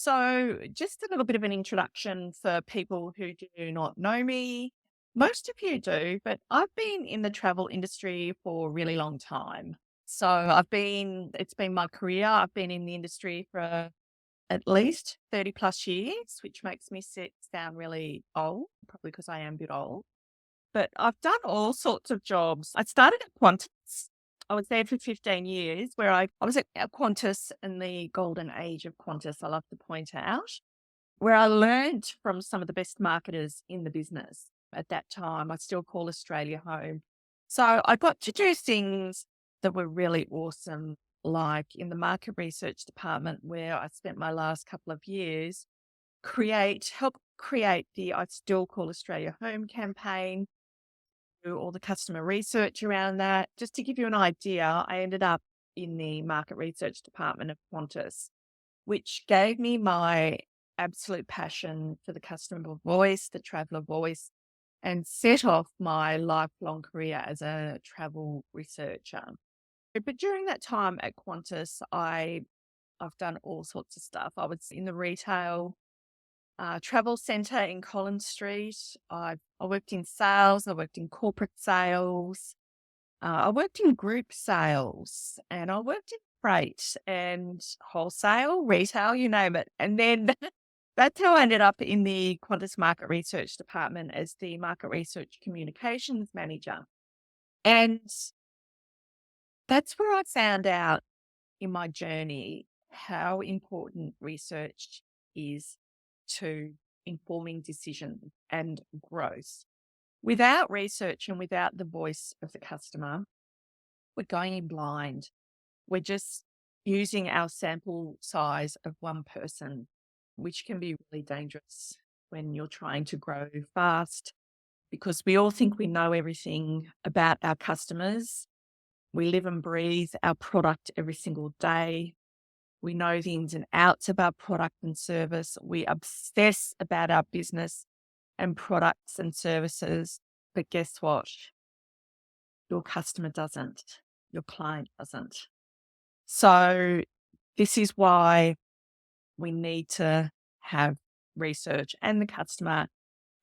So, just a little bit of an introduction for people who do not know me. Most of you do, but I've been in the travel industry for a really long time. It's been my career. I've been in the industry for at least 30 plus years, which makes me sound really old, probably because I am a bit old. But I've done all sorts of jobs. I started at Qantas. I was there for 15 years, where I was at Qantas in the golden age of Qantas, I love to point out, where I learned from some of the best marketers in the business. At that time, I still call Australia home. So I got to do things that were really awesome, like in the market research department, where I spent my last couple of years, help create the I Still Call Australia Home campaign, do all the customer research around that. Just to give you an idea, I ended up in the market research department of Qantas, which gave me my absolute passion for the customer voice, the traveler voice, and set off my lifelong career as a travel researcher. But during that time at Qantas, I've done all sorts of stuff. I was in the retail travel centre in Collins Street. I worked in sales. I worked in corporate sales. I worked in group sales, and I worked in freight and wholesale, retail, you name it. And then that's how I ended up in the Qantas Market Research Department as the Market Research Communications Manager. And that's where I found out in my journey how important research is to informing decision and growth. Without research and without the voice of the customer, we're going in blind. We're just using our sample size of one person, which can be really dangerous when you're trying to grow fast because we all think we know everything about our customers. We live and breathe our product every single day. We know the ins and outs of our product and service. We obsess about our business and products and services. But guess what? Your customer doesn't. Your client doesn't. So this is why we need to have research and the customer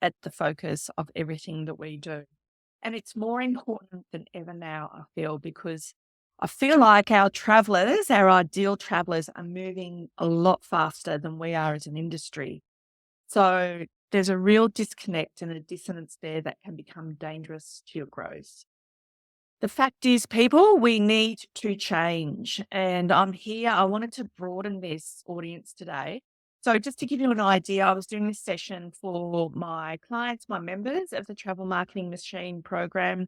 at the focus of everything that we do. And it's more important than ever now, I feel, because I feel like our travelers, our ideal travelers, are moving a lot faster than we are as an industry. So there's a real disconnect and a dissonance there that can become dangerous to your growth. The fact is, people, we need to change. And I'm here. I wanted to broaden this audience today. So, just to give you an idea, I was doing this session for my clients, my members of the Travel Marketing Machine program.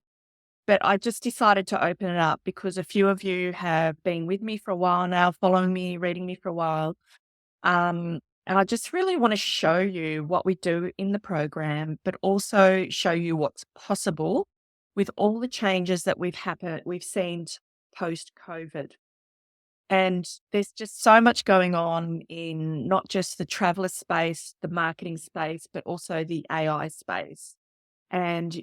But I just decided to open it up because a few of you have been with me for a while now, following me, reading me for a while. And I just really want to show you what we do in the program, but also show you what's possible with all the changes that we've seen post COVID. And there's just so much going on in not just the traveler space, the marketing space, but also the AI space. And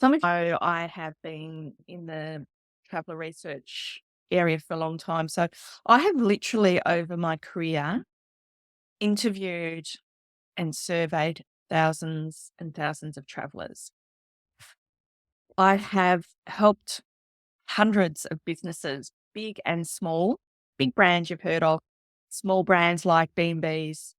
some of you know I have been in the traveler research area for a long time. So I have literally over my career interviewed and surveyed thousands and thousands of travelers. I have helped hundreds of businesses, big and small, big brands you've heard of, small brands like B&Bs,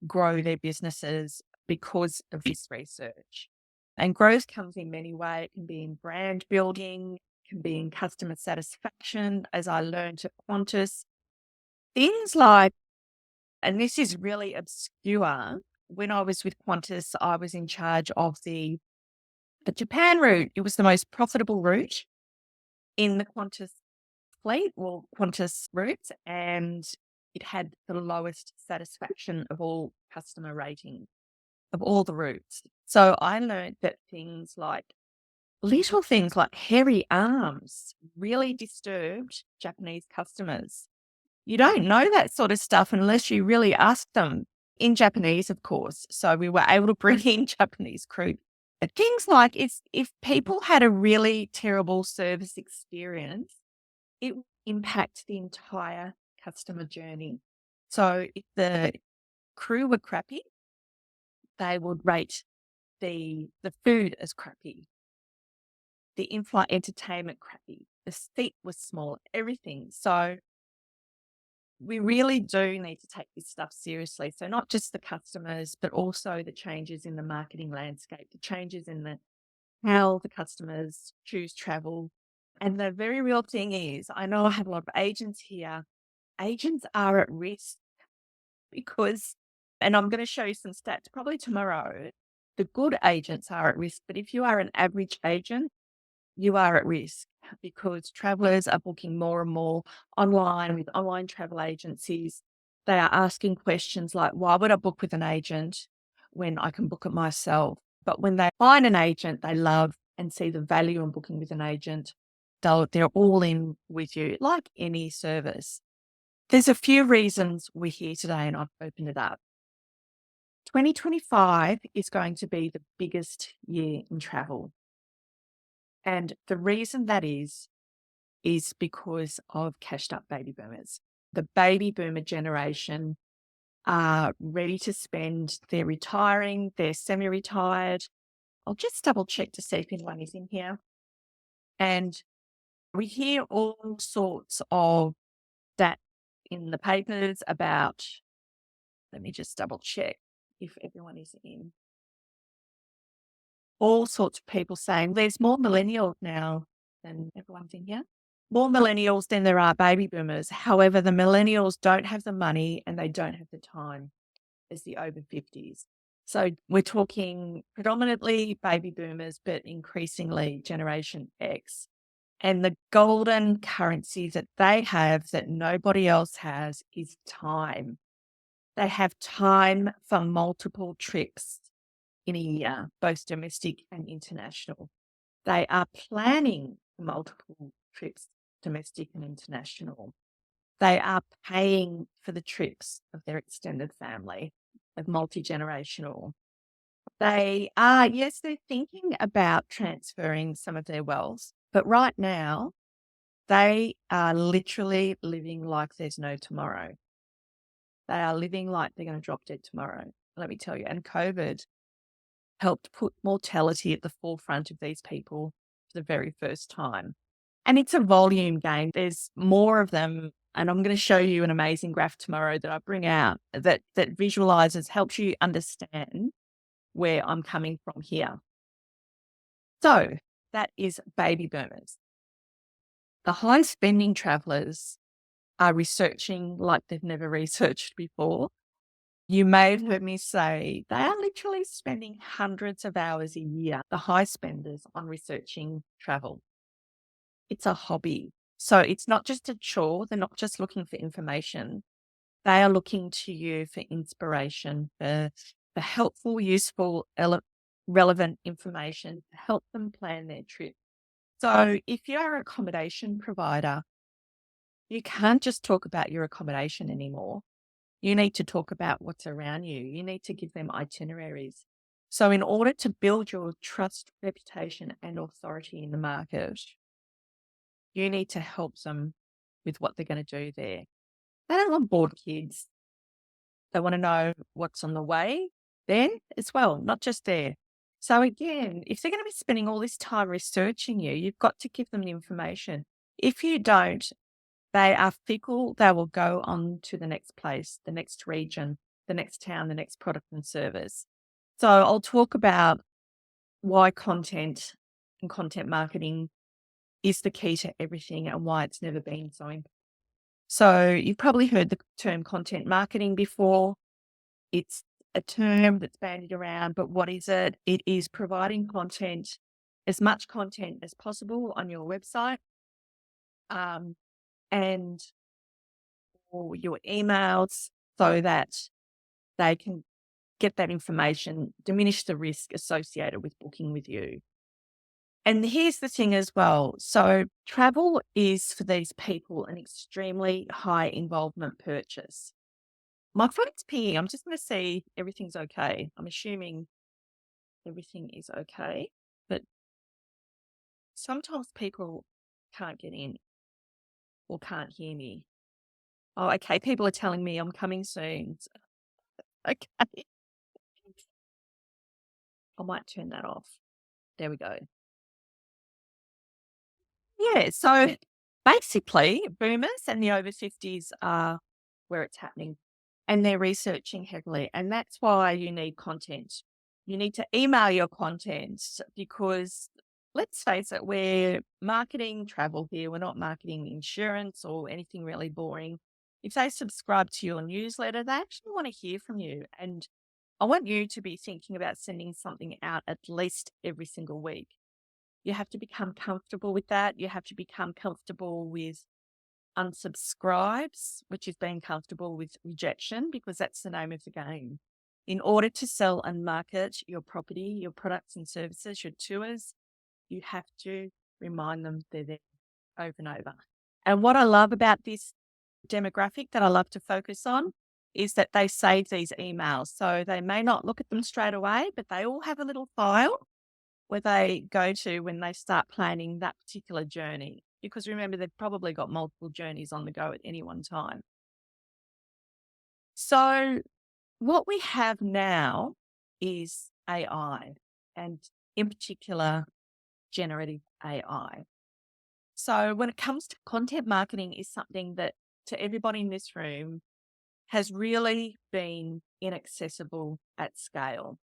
grow their businesses because of this research. And growth comes in many ways. It can be in brand building, it can be in customer satisfaction, as I learned at Qantas. Things like, and this is really obscure, when I was with Qantas, I was in charge of the Japan route. It was the most profitable route in the Qantas fleet, or Qantas routes, and it had the lowest satisfaction of all customer rating of all the routes. So I learned that little things like hairy arms really disturbed Japanese customers. You don't know that sort of stuff unless you really ask them in Japanese, of course. So we were able to bring in Japanese crew. But things like if people had a really terrible service experience, it would impact the entire customer journey. So if the crew were crappy, they would rate the food as crappy, the in-flight entertainment crappy, the seat was small, everything. So we really do need to take this stuff seriously. So not just the customers, but also the changes in the marketing landscape, the changes in the how the customers choose travel. And the very real thing is, I know I have a lot of agents here. Agents are at risk because, and I'm going to show you some stats probably tomorrow. The good agents are at risk, but if you are an average agent, you are at risk because travelers are booking more and more online with online travel agencies. They are asking questions like, why would I book with an agent when I can book it myself? But when they find an agent they love and see the value in booking with an agent, they're all in with you, like any service. There's a few reasons we're here today, and I've opened it up. 2025 is going to be the biggest year in travel. And the reason that is because of cashed up baby boomers. The baby boomer generation are ready to spend. They're retiring, they're semi-retired. I'll just double check to see if anyone is in here. And we hear all sorts of that in the papers about, let me just double check if everyone is in. All sorts of people saying there's more millennials now than everyone's in here. More millennials than there are baby boomers. However, the millennials don't have the money and they don't have the time as the over 50s. So we're talking predominantly baby boomers, but increasingly Generation X. And the golden currency that they have that nobody else has is time. They have time for multiple trips in a year, both domestic and international. They are planning multiple trips, domestic and international. They are paying for the trips of their extended family, of multi-generational. They are, yes, they're thinking about transferring some of their wealth, but right now they are literally living like there's no tomorrow. They are living like they're going to drop dead tomorrow, let me tell you. And COVID helped put mortality at the forefront of these people for the very first time. And it's a volume game. There's more of them. And I'm going to show you an amazing graph tomorrow that I bring out that visualizes, helps you understand where I'm coming from here. So that is baby boomers. The high spending travelers are researching like they've never researched before. You may have heard me say they are literally spending hundreds of hours a year, the high spenders, on researching travel. It's a hobby. So it's not just a chore. They're not just looking for information. They are looking to you for inspiration, for helpful, useful, relevant information to help them plan their trip. So if you're an accommodation provider, you can't just talk about your accommodation anymore. You need to talk about what's around you. You need to give them itineraries. So in order to build your trust, reputation, and authority in the market, you need to help them with what they're going to do there. They don't want bored kids. They want to know what's on the way then as well, not just there. So again, if they're going to be spending all this time researching you, you've got to give them the information. If you don't, they are fickle. They will go on to the next place, the next region, the next town, the next product and service. So I'll talk about why content and content marketing is the key to everything and why it's never been so important. So you've probably heard the term content marketing before. It's a term that's bandied around, but what is it? It is providing content, as much content as possible on your website, and or your emails so that they can get that information, diminish the risk associated with booking with you. And here's the thing as well. So travel is for these people an extremely high involvement purchase. My phone's pinging. I'm just going to see everything's okay. I'm assuming everything is okay, but sometimes people can't get in or can't hear me. Oh, okay. People are telling me I'm coming soon. Okay. I might turn that off. There we go. Yeah. So basically, boomers and the over 50s are where it's happening, and they're researching heavily. And that's why you need content. You need to email your content because let's face it, we're marketing travel here. We're not marketing insurance or anything really boring. If they subscribe to your newsletter, they actually want to hear from you. And I want you to be thinking about sending something out at least every single week. You have to become comfortable with that. You have to become comfortable with unsubscribes, which is being comfortable with rejection, because that's the name of the game. In order to sell and market your property, your products and services, your tours, you have to remind them they're there over and over. And what I love about this demographic that I love to focus on is that they save these emails. So they may not look at them straight away, but they all have a little file where they go to when they start planning that particular journey. Because remember, they've probably got multiple journeys on the go at any one time. So what we have now is AI, and in particular, generative AI. So when it comes to content marketing is something that to everybody in this room has really been inaccessible at scale.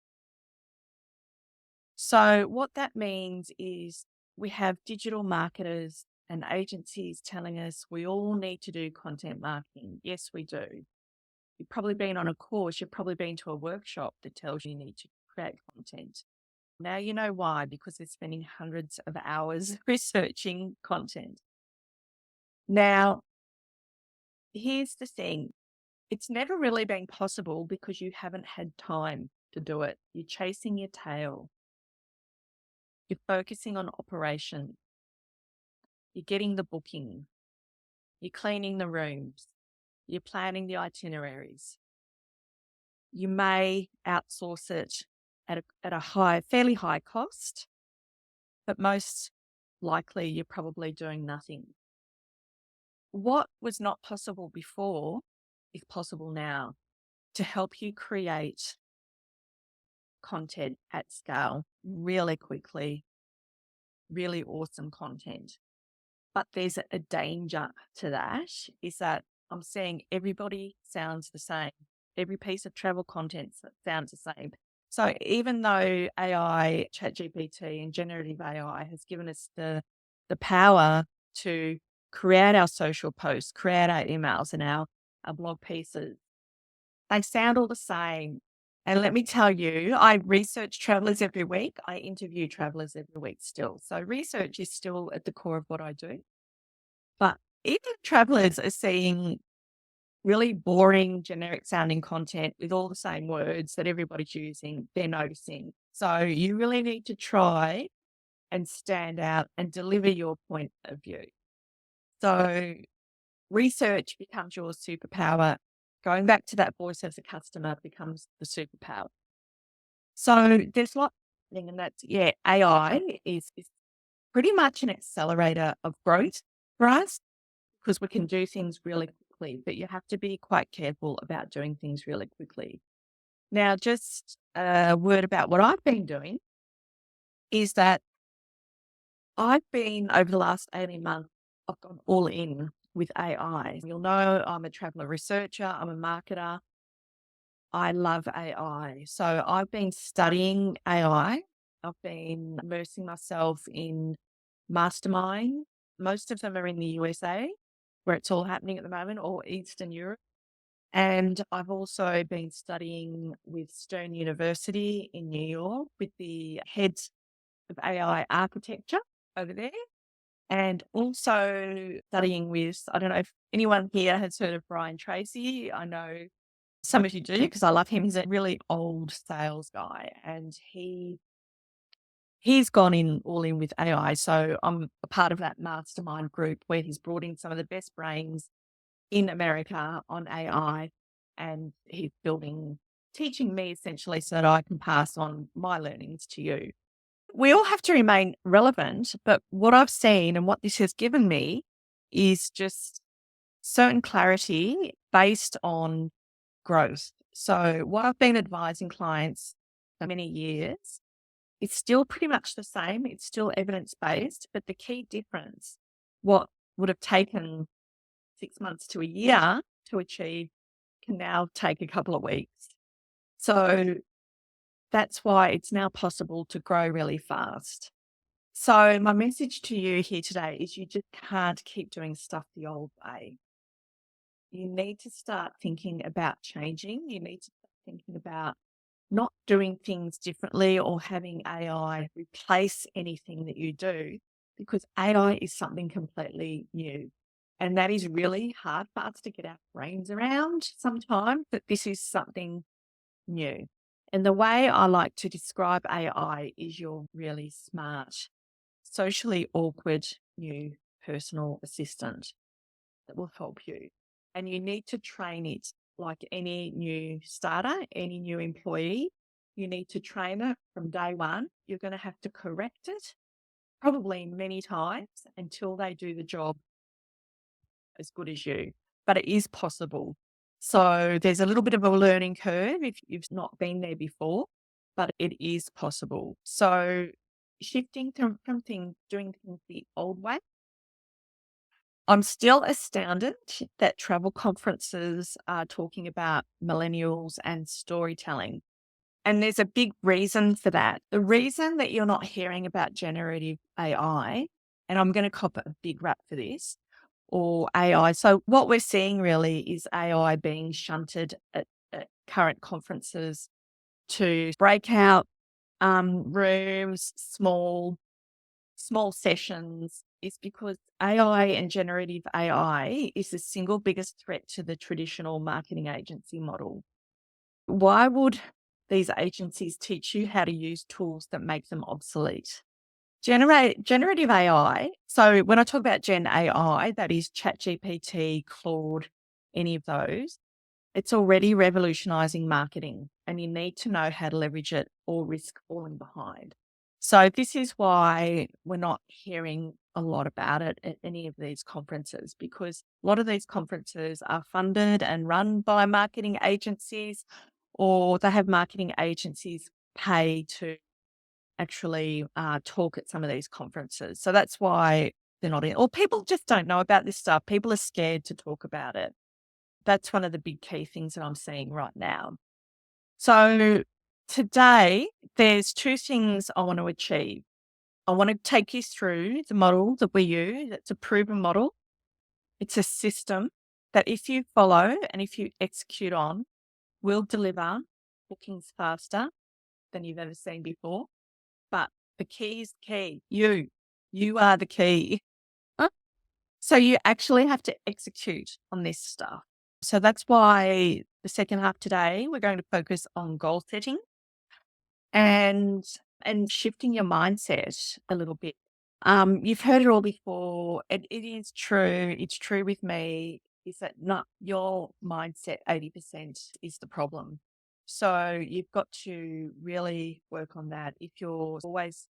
So what that means is we have digital marketers and agencies telling us we all need to do content marketing. Yes, we do. You've probably been on a course, you've probably been to a workshop that tells you need to create content. Now you know why, because they're spending hundreds of hours researching content. Now, here's the thing. It's never really been possible because you haven't had time to do it. You're chasing your tail. You're focusing on operation. You're getting the booking. You're cleaning the rooms. You're planning the itineraries. You may outsource it at a fairly high cost, but most likely you're probably doing nothing. What was not possible before is possible now to help you create content at scale really quickly, really awesome content. But there's a danger to that, is that I'm seeing everybody sounds the same. Every piece of travel content sounds the same. So even though AI, ChatGPT and generative AI has given us the power to create our social posts, create our emails and our blog pieces, they sound all the same. And let me tell you, I research travelers every week. I interview travelers every week still. So research is still at the core of what I do. But even travelers are seeing really boring, generic sounding content with all the same words that everybody's using, they're noticing. So you really need to try and stand out and deliver your point of view. So research becomes your superpower. Going back to that voice as a customer becomes the superpower. So there's lots happening, and that's, AI is pretty much an accelerator of growth for us because we can do things really quickly, but you have to be quite careful about doing things really quickly. Now, just a word about what I've been doing is that I've been, over the last 18 months, I've gone all in with AI. You'll know I'm a traveler researcher, I'm a marketer. I love AI. So I've been studying AI. I've been immersing myself in mastermind. Most of them are in the USA, where it's all happening at the moment, or Eastern Europe. And I've also been studying with Stern University in New York with the heads of AI architecture over there. And also studying with, I don't know if anyone here has heard of Brian Tracy. I know some of you do because I love him. He's a really old sales guy, and he's gone in all in with AI. So I'm a part of that mastermind group where he's brought in some of the best brains in America on AI, and he's teaching me essentially so that I can pass on my learnings to you. We all have to remain relevant, but what I've seen and what this has given me is just certain clarity based on growth. So what I've been advising clients for many years, it's still pretty much the same. It's still evidence-based, but the key difference, what would have taken 6 months to a year to achieve can now take a couple of weeks. So that's why it's now possible to grow really fast. So my message to you here today is you just can't keep doing stuff the old way. You need to start thinking about changing. You need to start thinking about not doing things differently or having AI replace anything that you do, because AI is something completely new. And that is really hard for us to get our brains around sometimes, that this is something new. And the way I like to describe AI is your really smart, socially awkward new personal assistant that will help you. And you need to train it like any new starter, any new employee. You need to train it from day one. You're going to have to correct it probably many times until they do the job as good as you. But it is possible. So there's a little bit of a learning curve if you've not been there before, but it is possible. So shifting from things, doing things the old way. I'm still astounded that travel conferences are talking about millennials and storytelling. And there's a big reason for that. The reason that you're not hearing about generative AI, and I'm going to cop a big rap for this, or AI. So what we're seeing really is AI being shunted at current conferences to breakout rooms, small sessions, is because AI and generative AI is the single biggest threat to the traditional marketing agency model. Why would these agencies teach you how to use tools that make them obsolete? Generative AI. So when I talk about Gen AI, that is ChatGPT, Claude, any of those, it's already revolutionizing marketing, and you need to know how to leverage it or risk falling behind. So this is why we're not hearing a lot about it at any of these conferences, because a lot of these conferences are funded and run by marketing agencies, or they have marketing agencies pay to actually talk at some of these conferences. So that's why they're not in, or people just don't know about this stuff. People are scared to talk about it. That's one of the big key things that I'm seeing right now. So today, there's two things I want to achieve. I want to take you through the model that we use. It's a proven model. It's a system that if you follow and if you execute on, will deliver bookings faster than you've ever seen before. But the key is key. You are the key. So you actually have to execute on this stuff. So that's why the second half today, we're going to focus on goal setting and shifting your mindset a little bit. You've heard it all before. It is true. It's true with me. Is that not your mindset? 80% is the problem. So you've got to really work on that. If you're always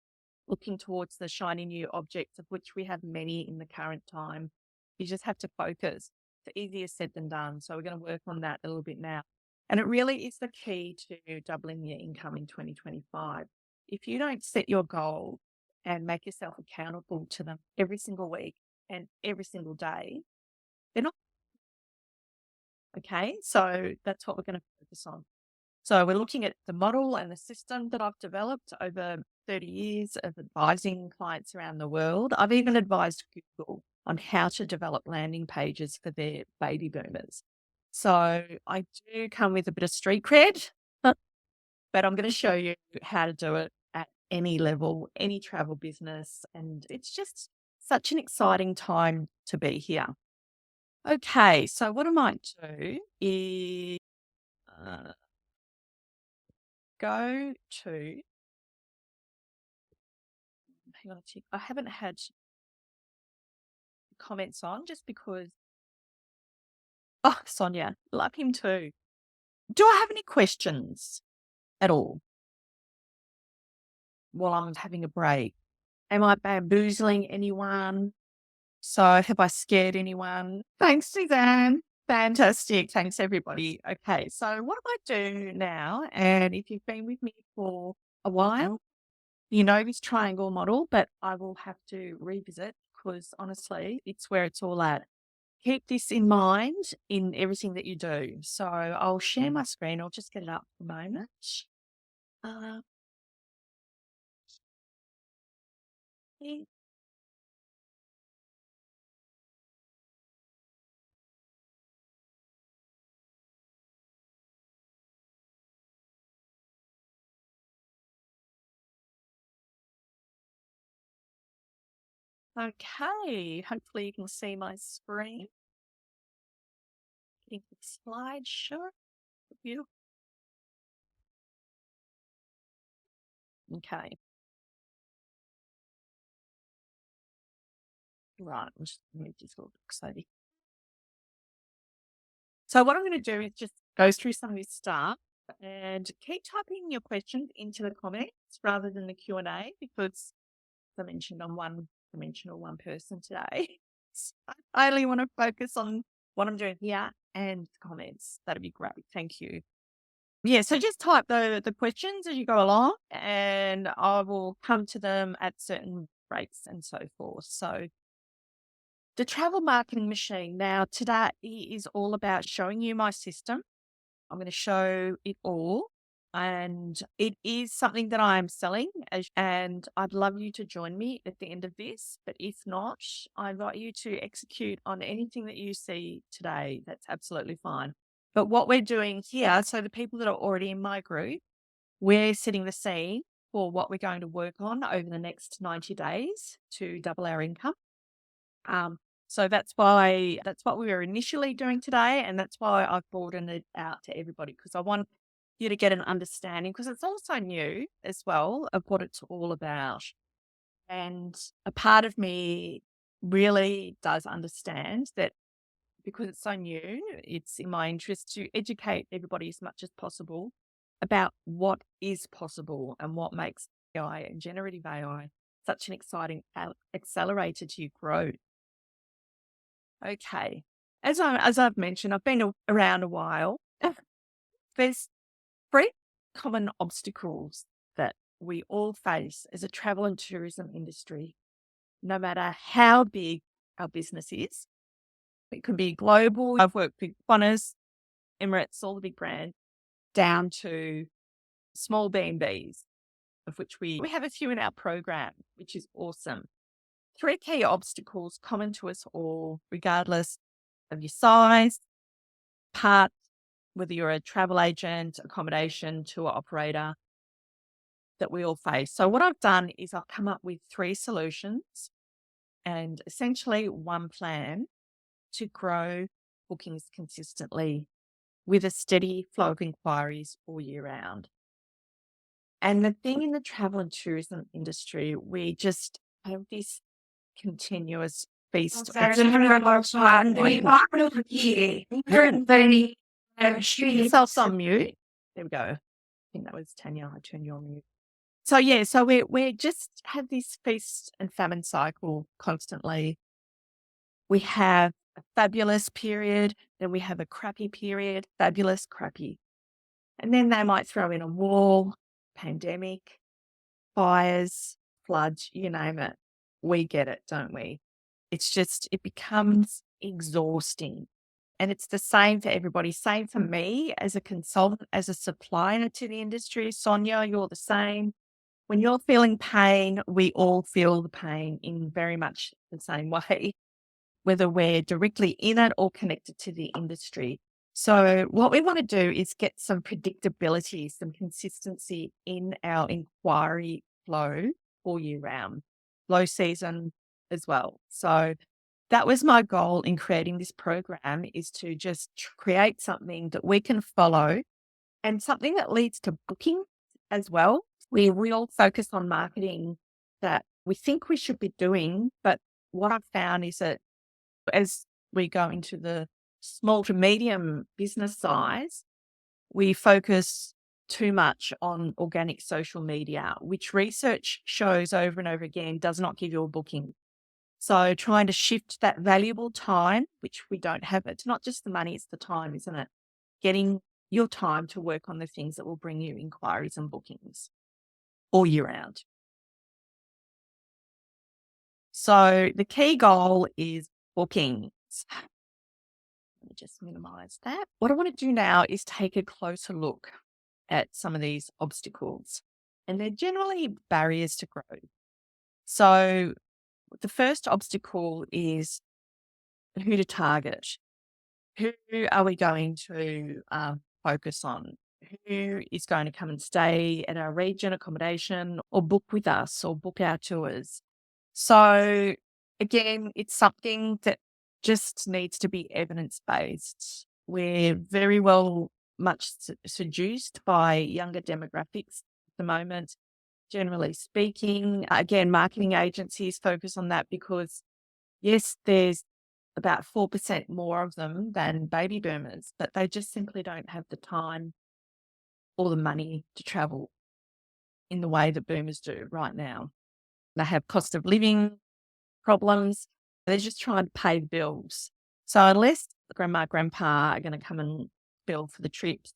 looking towards the shiny new objects, of which we have many in the current time, you just have to focus. It's easier said than done. So we're going to work on that a little bit now. And it really is the key to doubling your income in 2025. If you don't set your goal and make yourself accountable to them every single week and every single day, they're not okay. So that's what we're going to focus on. So we're looking at the model and the system that I've developed over 30 years of advising clients around the world. I've even advised Google on how to develop landing pages for their baby boomers. So I do come with a bit of street cred, but I'm going to show you how to do it at any level, any travel business. And it's just such an exciting time to be here. Okay, so what I might do is go to, hang on a tick. I haven't had comments on just because, oh, Sonia, love him too. Do I have any questions at all while I'm having a break? Am I bamboozling anyone? So have I scared anyone? Thanks, Suzanne. Fantastic. Thanks, everybody. Okay, so what I do now, and if you've been with me for a while, you know this triangle model, but I will have to revisit because honestly, it's where it's all at. Keep this in mind in everything that you do. So I'll share my screen. I'll just get it up for a moment. Uh, yeah, okay, hopefully you can see my screen. Getting the slide show. Beautiful. Okay, right. I'm just going to move this a little bit slowly. So what I'm going to do is just go through some of this stuff and keep typing your questions into the comments rather than the Q&A because, as I mentioned, I'm one dimensional one person today. So I only want to focus on what I'm doing here and the comments. That'd be great. Thank you. Yeah, so just type the questions as you go along and I will come to them at certain rates and so forth. So the travel marketing machine. Now, today is all about showing you my system. I'm going to show it all. And it is something that I am selling. And I'd love you to join me at the end of this. But if not, I invite you to execute on anything that you see today. That's absolutely fine. But what we're doing here, so the people that are already in my group, we're setting the scene for what we're going to work on over the next 90 days to double our income. So that's what we were initially doing today, and that's why I've broadened it out to everybody because I want you to get an understanding because it's also new as well of what it's all about. And a part of me really does understand that because it's so new, it's in my interest to educate everybody as much as possible about what is possible and what makes AI and generative AI such an exciting accelerator to your growth. Okay. As I've mentioned, I've been around a while. There's three common obstacles that we all face as a travel and tourism industry, no matter how big our business is. It could be global. I've worked with Qantas, Emirates, all the big brands, down to small B&Bs, of which we have a few in our program, which is awesome. Three key obstacles common to us all, regardless of your size, part, whether you're a travel agent, accommodation, tour operator, that we all face. So what I've done is I've come up with three solutions and essentially one plan to grow bookings consistently with a steady flow of inquiries all year round. And the thing in the travel and tourism industry, we just have this continuous feast. Yourself on mute. There we go. I think that was Tanya. I turned you on mute. So yeah, so we just have this feast and famine cycle constantly. We have a fabulous period, then we have a crappy period, fabulous, crappy. And then they might throw in a war, pandemic, fires, floods, you name it. We get it, don't we? It's just, it becomes exhausting. And it's the same for everybody. Same for me as a consultant, as a supplier to the industry. Sonia, you're the same. When you're feeling pain, we all feel the pain in very much the same way, whether we're directly in it or connected to the industry. So what we want to do is get some predictability, some consistency in our inquiry flow all year round, low season as well. So that was my goal in creating this program, is to just create something that we can follow and something that leads to booking as well. We all focus on marketing that we think we should be doing, but what I've found is that as we go into the small to medium business size, we focus too much on organic social media, which research shows over and over again does not give you a booking. So trying to shift that valuable time, which we don't have, it's not just the money, it's the time, isn't it? Getting your time to work on the things that will bring you inquiries and bookings all year round. So the key goal is bookings. Let me just minimize that. What I want to do now is take a closer look at some of these obstacles, and they're generally barriers to growth. So the first obstacle is who to target. Who are we going to focus on? Who is going to come and stay at our region accommodation or book with us or book our tours? So, again, it's something that just needs to be evidence based. We're very well much seduced by younger demographics at the moment, generally speaking. Again, marketing agencies focus on that because, yes, there's about 4% more of them than baby boomers, but they just simply don't have the time or the money to travel in the way that boomers do right now. They have cost of living problems. They're just trying to pay the bills. So unless grandma, grandpa are going to come and bill for the trips,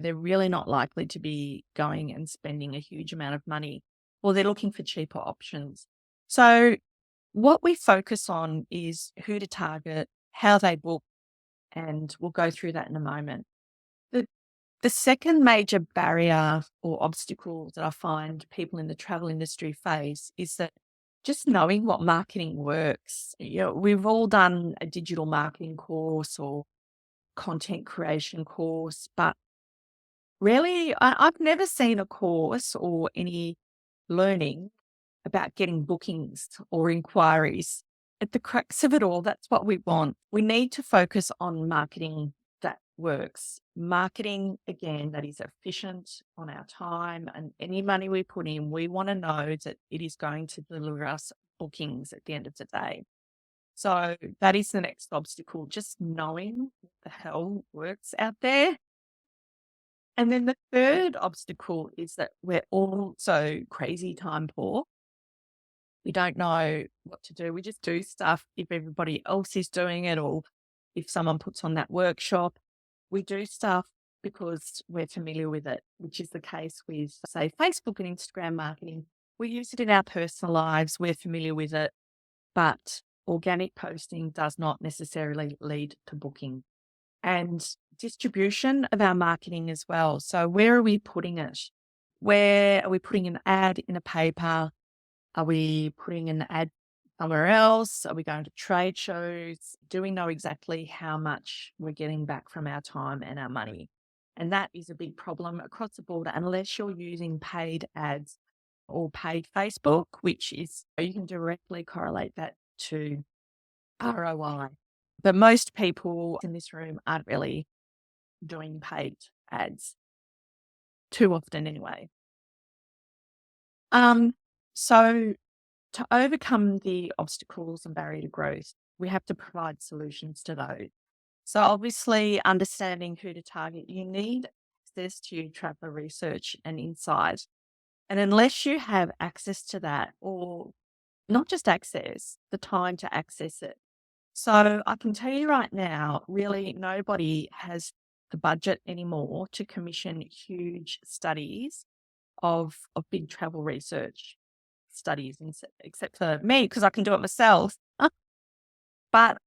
they're really not likely to be going and spending a huge amount of money, or they're looking for cheaper options. So what we focus on is who to target, how they book, and we'll go through that in a moment. The, the second major barrier or obstacle that I find people in the travel industry face is that just knowing what marketing works. We've all done a digital marketing course or content creation course, but really, I've never seen a course or any learning about getting bookings or inquiries. At the crux of it all, that's what we want. We need to focus on marketing that works. Marketing, again, that is efficient on our time and any money we put in, we want to know that it is going to deliver us bookings at the end of the day. So that is the next obstacle, just knowing what the hell works out there. And then the third obstacle is that we're all so crazy time poor. We don't know what to do. We just do stuff if everybody else is doing it or if someone puts on that workshop. We do stuff because we're familiar with it, which is the case with, say, Facebook and Instagram marketing. We use it in our personal lives. We're familiar with it, but organic posting does not necessarily lead to booking. And distribution of our marketing as well. So where are we putting it? Where are we putting an ad in a paper? Are we putting an ad somewhere else? Are we going to trade shows? Do we know exactly how much we're getting back from our time and our money? And that is a big problem across the board, unless you're using paid ads or paid Facebook, which is, you can directly correlate that to ROI. But most people in this room aren't really doing paid ads too often anyway. So to overcome the obstacles and barrier to growth, we have to provide solutions to those. So obviously understanding who to target, you need access to traveler research and insight. And unless you have access to that, or not just access, the time to access it. So I can tell you right now, really nobody has the budget anymore to commission huge studies of big travel research studies, except for me, because I can do it myself. But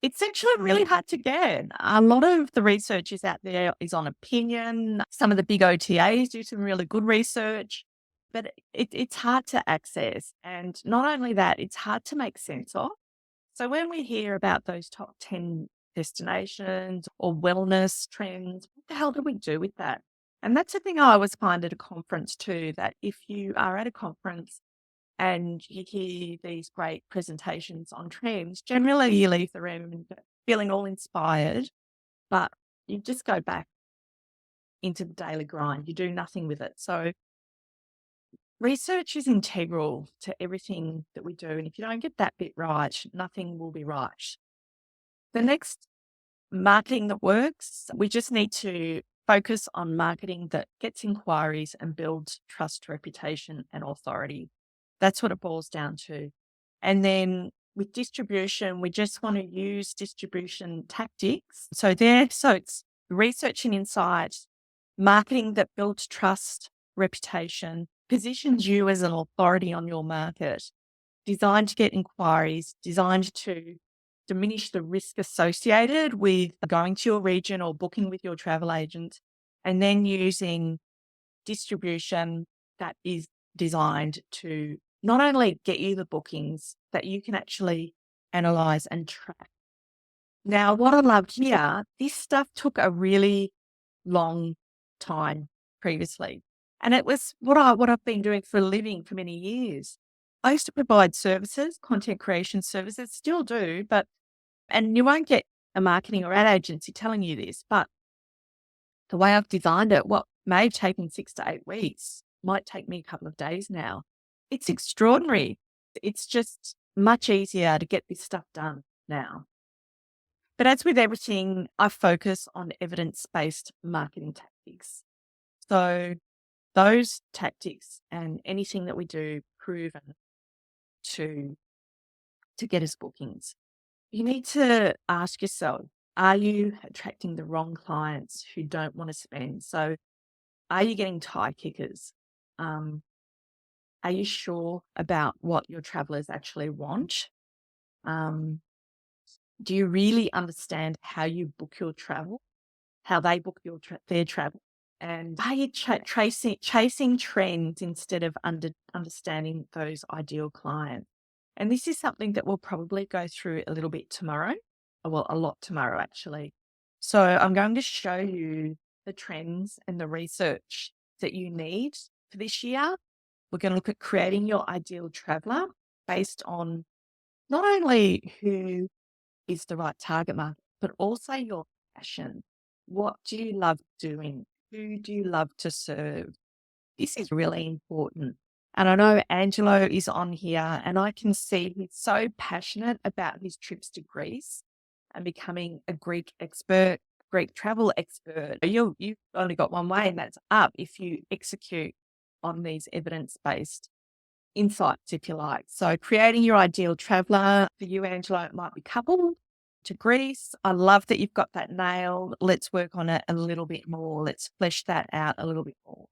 it's actually really hard to get. A lot of the research is out there is on opinion. Some of the big OTAs do some really good research, but it's hard to access. And not only that, it's hard to make sense of. So when we hear about those top 10 destinations or wellness trends, what the hell do we do with that? And that's the thing I always find at a conference too, that if you are at a conference and you hear these great presentations on trends, generally you leave the room feeling all inspired, but you just go back into the daily grind. You do nothing with it. So research is integral to everything that we do. And if you don't get that bit right, nothing will be right. The next, marketing that works, we just need to focus on marketing that gets inquiries and builds trust, reputation, and authority. That's what it boils down to. And then with distribution, we just want to use distribution tactics. So it's research and insight, marketing that builds trust, reputation, positions you as an authority on your market, designed to get inquiries, designed to diminish the risk associated with going to your region or booking with your travel agent, and then using distribution that is designed to not only get you the bookings that you can actually analyze and track. Now, what I loved here, this stuff took a really long time previously. And it was what I've been doing for a living for many years. I used to provide services, content creation services, still do, and you won't get a marketing or ad agency telling you this, but the way I've designed it, what may have taken 6 to 8 weeks might take me a couple of days now. It's extraordinary. It's just much easier to get this stuff done now. But as with everything, I focus on evidence-based marketing tactics. So those tactics and anything that we do proven to get us bookings. You need to ask yourself, are you attracting the wrong clients who don't want to spend? So are you getting tie kickers? Are you sure about what your travelers actually want? Do you really understand how you book your travel, how they book their travel? And are you chasing trends instead of understanding those ideal clients? And this is something that we'll probably go through a little bit tomorrow. Well, a lot tomorrow, actually. So I'm going to show you the trends and the research that you need for this year. We're going to look at creating your ideal traveler based on not only who is the right target market, but also your passion. What do you love doing? Who do you love to serve? This is really important. And I know Angelo is on here, and I can see he's so passionate about his trips to Greece and becoming a Greek expert, Greek travel expert. You've only got one way, and that's up if you execute on these evidence-based insights, if you like. So creating your ideal traveler for you, Angelo, it might be coupled to Greece. I love that you've got that nailed. Let's work on it a little bit more. Let's flesh that out a little bit more.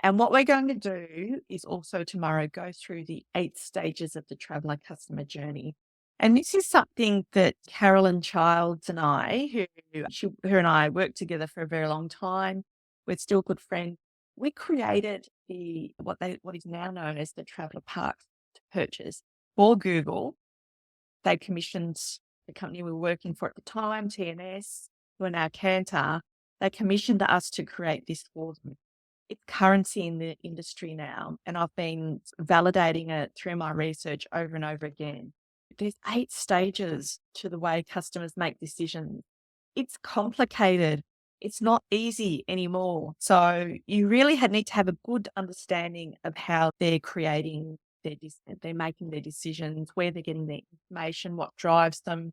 And what we're going to do is also tomorrow go through the 8 stages of the traveler customer journey. And this is something that Carolyn Childs and I, her and I worked together for a very long time. We're still good friends. We created what is now known as the Traveller Path to Purchase for Google. They commissioned the company we were working for at the time, TNS, who are now Kantar. They commissioned us to create this for them. It's currency in the industry now, and I've been validating it through my research over and over again. There's 8 stages to the way customers make decisions. It's complicated. It's not easy anymore. So you really need to have a good understanding of how they're creating they're making their decisions, where they're getting their information, what drives them,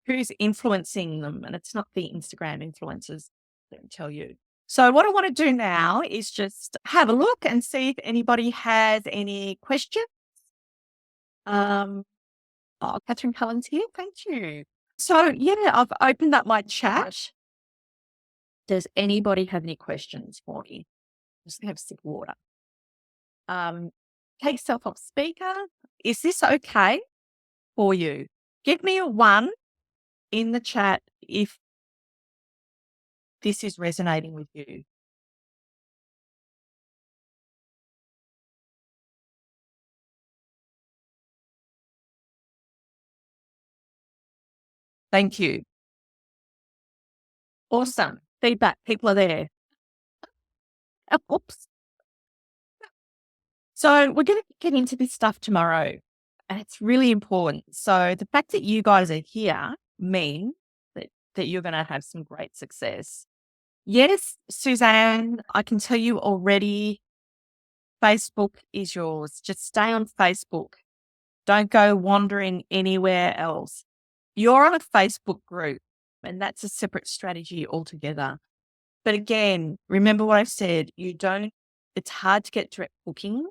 who's influencing them. And it's not the Instagram influencers, let me tell you. So what I want to do now is just have a look and see if anybody has any questions. Catherine Cullen's here. Thank you. So yeah, I've opened up my chat. Does anybody have any questions for me? Just gonna have a sip of water. Take yourself off speaker. Is this okay for you? Give me a 1 in the chat if this is resonating with you. Thank you. Awesome. Feedback. People are there. Oops. So we're going to get into this stuff tomorrow, and it's really important. So the fact that you guys are here means that you're going to have some great success. Yes, Suzanne, I can tell you already, Facebook is yours. Just stay on Facebook. Don't go wandering anywhere else. You're on a Facebook group, and that's a separate strategy altogether. But again, remember what I've said, it's hard to get direct booking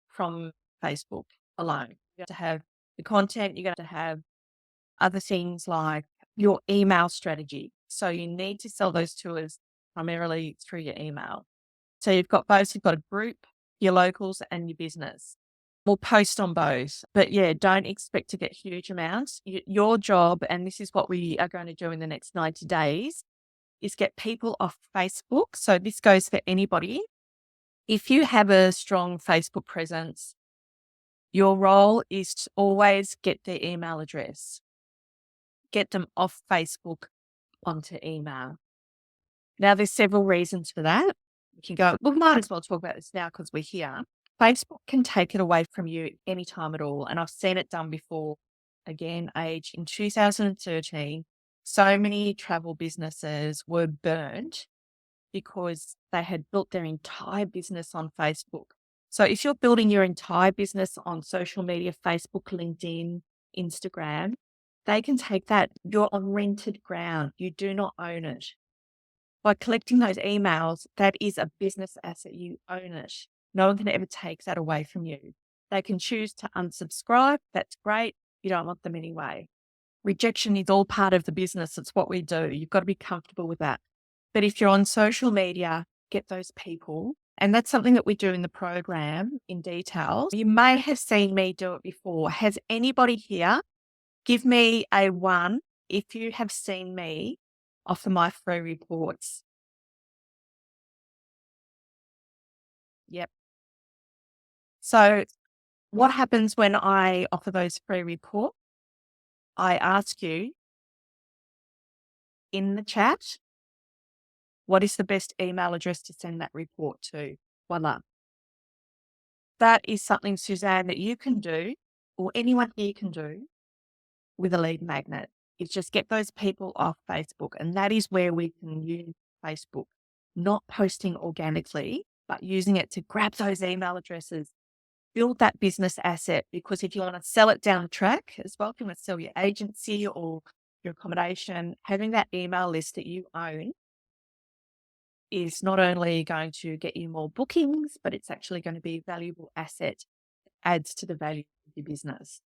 from Facebook alone. You have to have the content. You're going to have other things like your email strategy. So you need to sell those tours primarily through your email. So you've got both. You've got a group, your locals, and your business. We'll post on both. But yeah, don't expect to get huge amounts. Your job, and this is what we are going to do in the next 90 days, is get people off Facebook. So this goes for anybody. If you have a strong Facebook presence, your role is to always get their email address, get them off Facebook onto email. Now, there's several reasons for that. We might as well talk about this now because we're here. Facebook can take it away from you anytime at all. And I've seen it done before. Again, in 2013, so many travel businesses were burnt because they had built their entire business on Facebook. So if you're building your entire business on social media, Facebook, LinkedIn, Instagram, they can take that. You're on rented ground. You do not own it. By collecting those emails, that is a business asset. You own it. No one can ever take that away from you. They can choose to unsubscribe. That's great. You don't want them anyway. Rejection is all part of the business. It's what we do. You've got to be comfortable with that. But if you're on social media, get those people. And that's something that we do in the program in detail. You may have seen me do it before. Has anybody here, give me a 1 if you have seen me offer my free reports. Yep. So what happens when I offer those free reports? I ask you in the chat, what is the best email address to send that report to? Voila. That is something, Suzanne, that you can do, or anyone here can do with a lead magnet. Is just get those people off Facebook. And that is where we can use Facebook, not posting organically, but using it to grab those email addresses, build that business asset. Because if you want to sell it down the track as well, if you want to sell your agency or your accommodation, having that email list that you own is not only going to get you more bookings, but it's actually going to be a valuable asset, adds to the value of your business.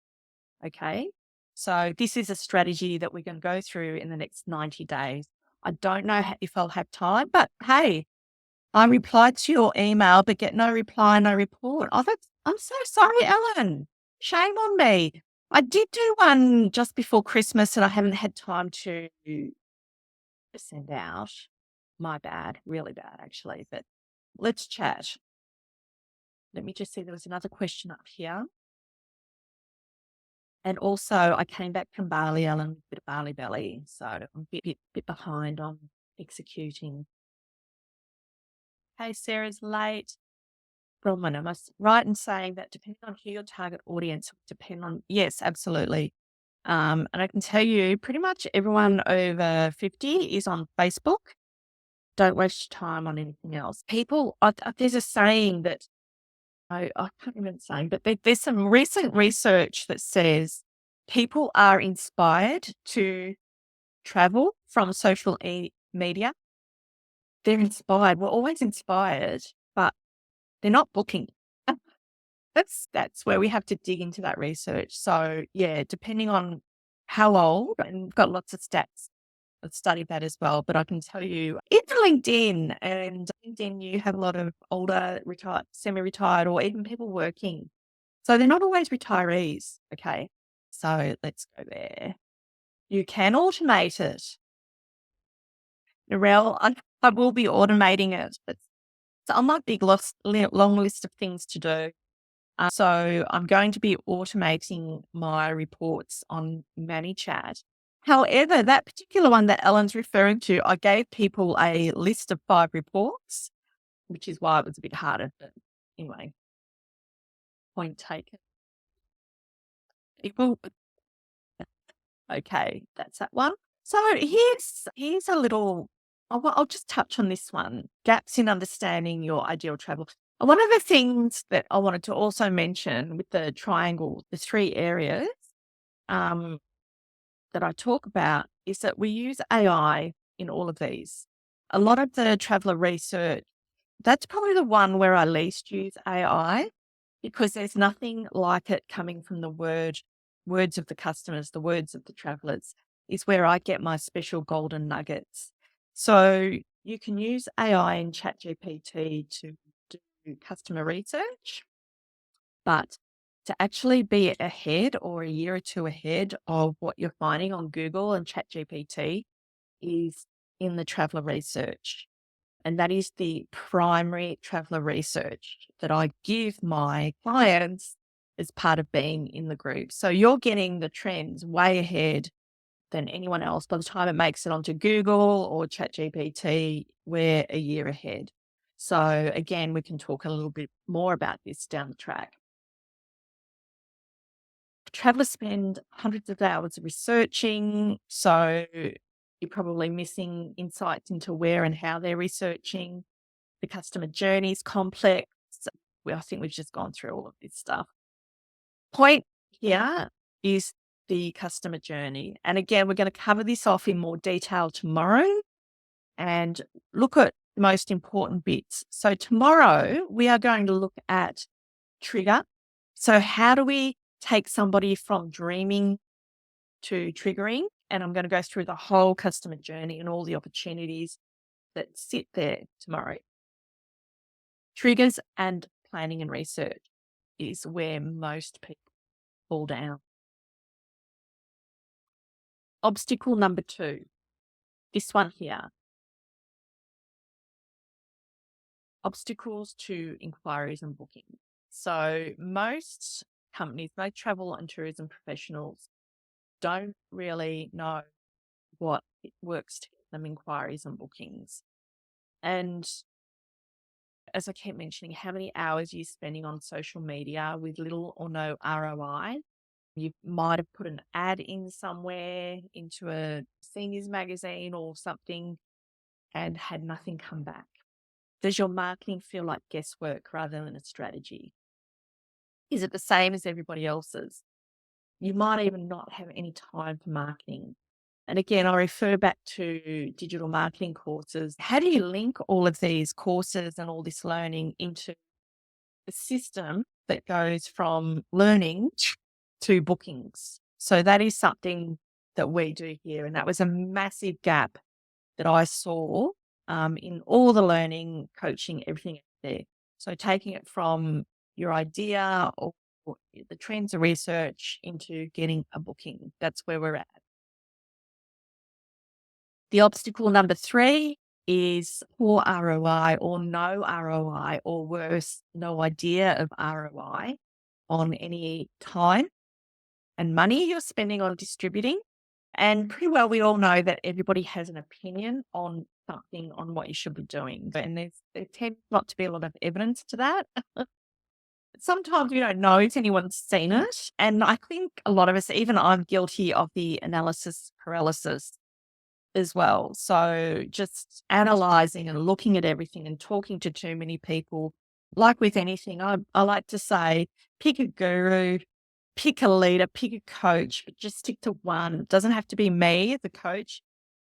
Okay. So this is a strategy that we're going to go through in the next 90 days. I don't know if I'll have time, but hey, I replied to your email, but get no reply, no report. I'm so sorry, Ellen. Shame on me. I did do one just before Christmas and I haven't had time to send out. My bad, really bad actually, but let's chat. Let me just see, there was another question up here. And also I came back from Bali, Ellen, with a bit of Bali belly. So I'm a bit behind on executing. Hey, Sarah's late. Bronwyn, am I right in saying that depending on who your target audience would depend on? Yes, absolutely. And I can tell you pretty much everyone over 50 is on Facebook. Don't waste your time on anything else. People, there's a saying that, I can't remember the saying, but there's some recent research that says people are inspired to travel from social media. They're inspired. We're always inspired, but they're not booking. That's where we have to dig into that research. So yeah, depending on how old, and we've got lots of stats that study that as well. But I can tell you, it's LinkedIn, and LinkedIn, you have a lot of older, retired, semi-retired, or even people working. So they're not always retirees. Okay, so let's go there. You can automate it. Narelle, I will be automating it. It's on my big long list of things to do. So I'm going to be automating my reports on ManyChat. However, that particular one that Ellen's referring to, I gave people a list of 5 reports, which is why it was a bit harder. But anyway, point taken. People, okay, that's that one. So here's a little. I'll just touch on this one: gaps in understanding your ideal travel. One of the things that I wanted to also mention with the triangle, the 3 areas that I talk about, is that we use AI in all of these. A lot of the traveler research, that's probably the one where I least use AI, because there's nothing like it coming from the word words of the customers, the words of the travelers, is where I get my special golden nuggets. So you can use AI and ChatGPT to do customer research, but to actually be ahead or a year or two ahead of what you're finding on Google and ChatGPT is in the traveler research. And that is the primary traveler research that I give my clients as part of being in the group. So you're getting the trends way ahead than anyone else. By the time it makes it onto Google or ChatGPT, we're a year ahead. So again, we can talk a little bit more about this down the track. Travelers spend hundreds of hours researching, so you're probably missing insights into where and how they're researching. The customer journey is complex. I think we've just gone through all of this stuff. Point here is the customer journey. And again, we're going to cover this off in more detail tomorrow and look at the most important bits. So tomorrow we are going to look at trigger. So how do we take somebody from dreaming to triggering? And I'm going to go through the whole customer journey and all the opportunities that sit there tomorrow. Triggers and planning and research is where most people fall down. Obstacle number 2, this one here. Obstacles to inquiries and bookings. So most companies, most travel and tourism professionals don't really know what it works to get them inquiries and bookings. And as I keep mentioning, how many hours are you spending on social media with little or no ROI? You might have put an ad in somewhere into a seniors magazine or something and had nothing come back. Does your marketing feel like guesswork rather than a strategy? Is it the same as everybody else's? You might even not have any time for marketing. And again, I refer back to digital marketing courses. How do you link all of these courses and all this learning into a system that goes from learning to bookings? So that is something that we do here. And that was a massive gap that I saw in all the learning, coaching, everything there. So taking it from your idea or the trends of research into getting a booking. That's where we're at. The obstacle number 3 is poor ROI or no ROI, or worse, no idea of ROI on any time and money you're spending on distributing. And pretty well, we all know that everybody has an opinion on something, on what you should be doing. And there tends not to be a lot of evidence to that. Sometimes we don't know if anyone's seen it. And I think a lot of us, even I'm guilty of the analysis paralysis as well. So just analyzing and looking at everything and talking to too many people. Like with anything, I like to say, pick a guru, pick a leader, pick a coach, but just stick to one. It doesn't have to be me, the coach,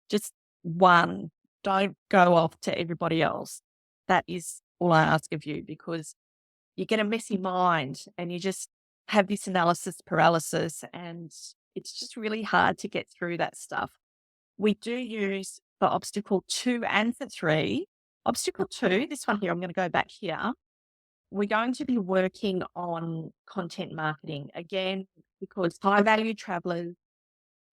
just one. Don't go off to everybody else. That is all I ask of you, because you get a messy mind and you just have this analysis paralysis, and it's just really hard to get through that stuff. We do use for obstacle 2 and for 3. Obstacle 2, this one here, I'm going to go back here. We're going to be working on content marketing again, because high value travelers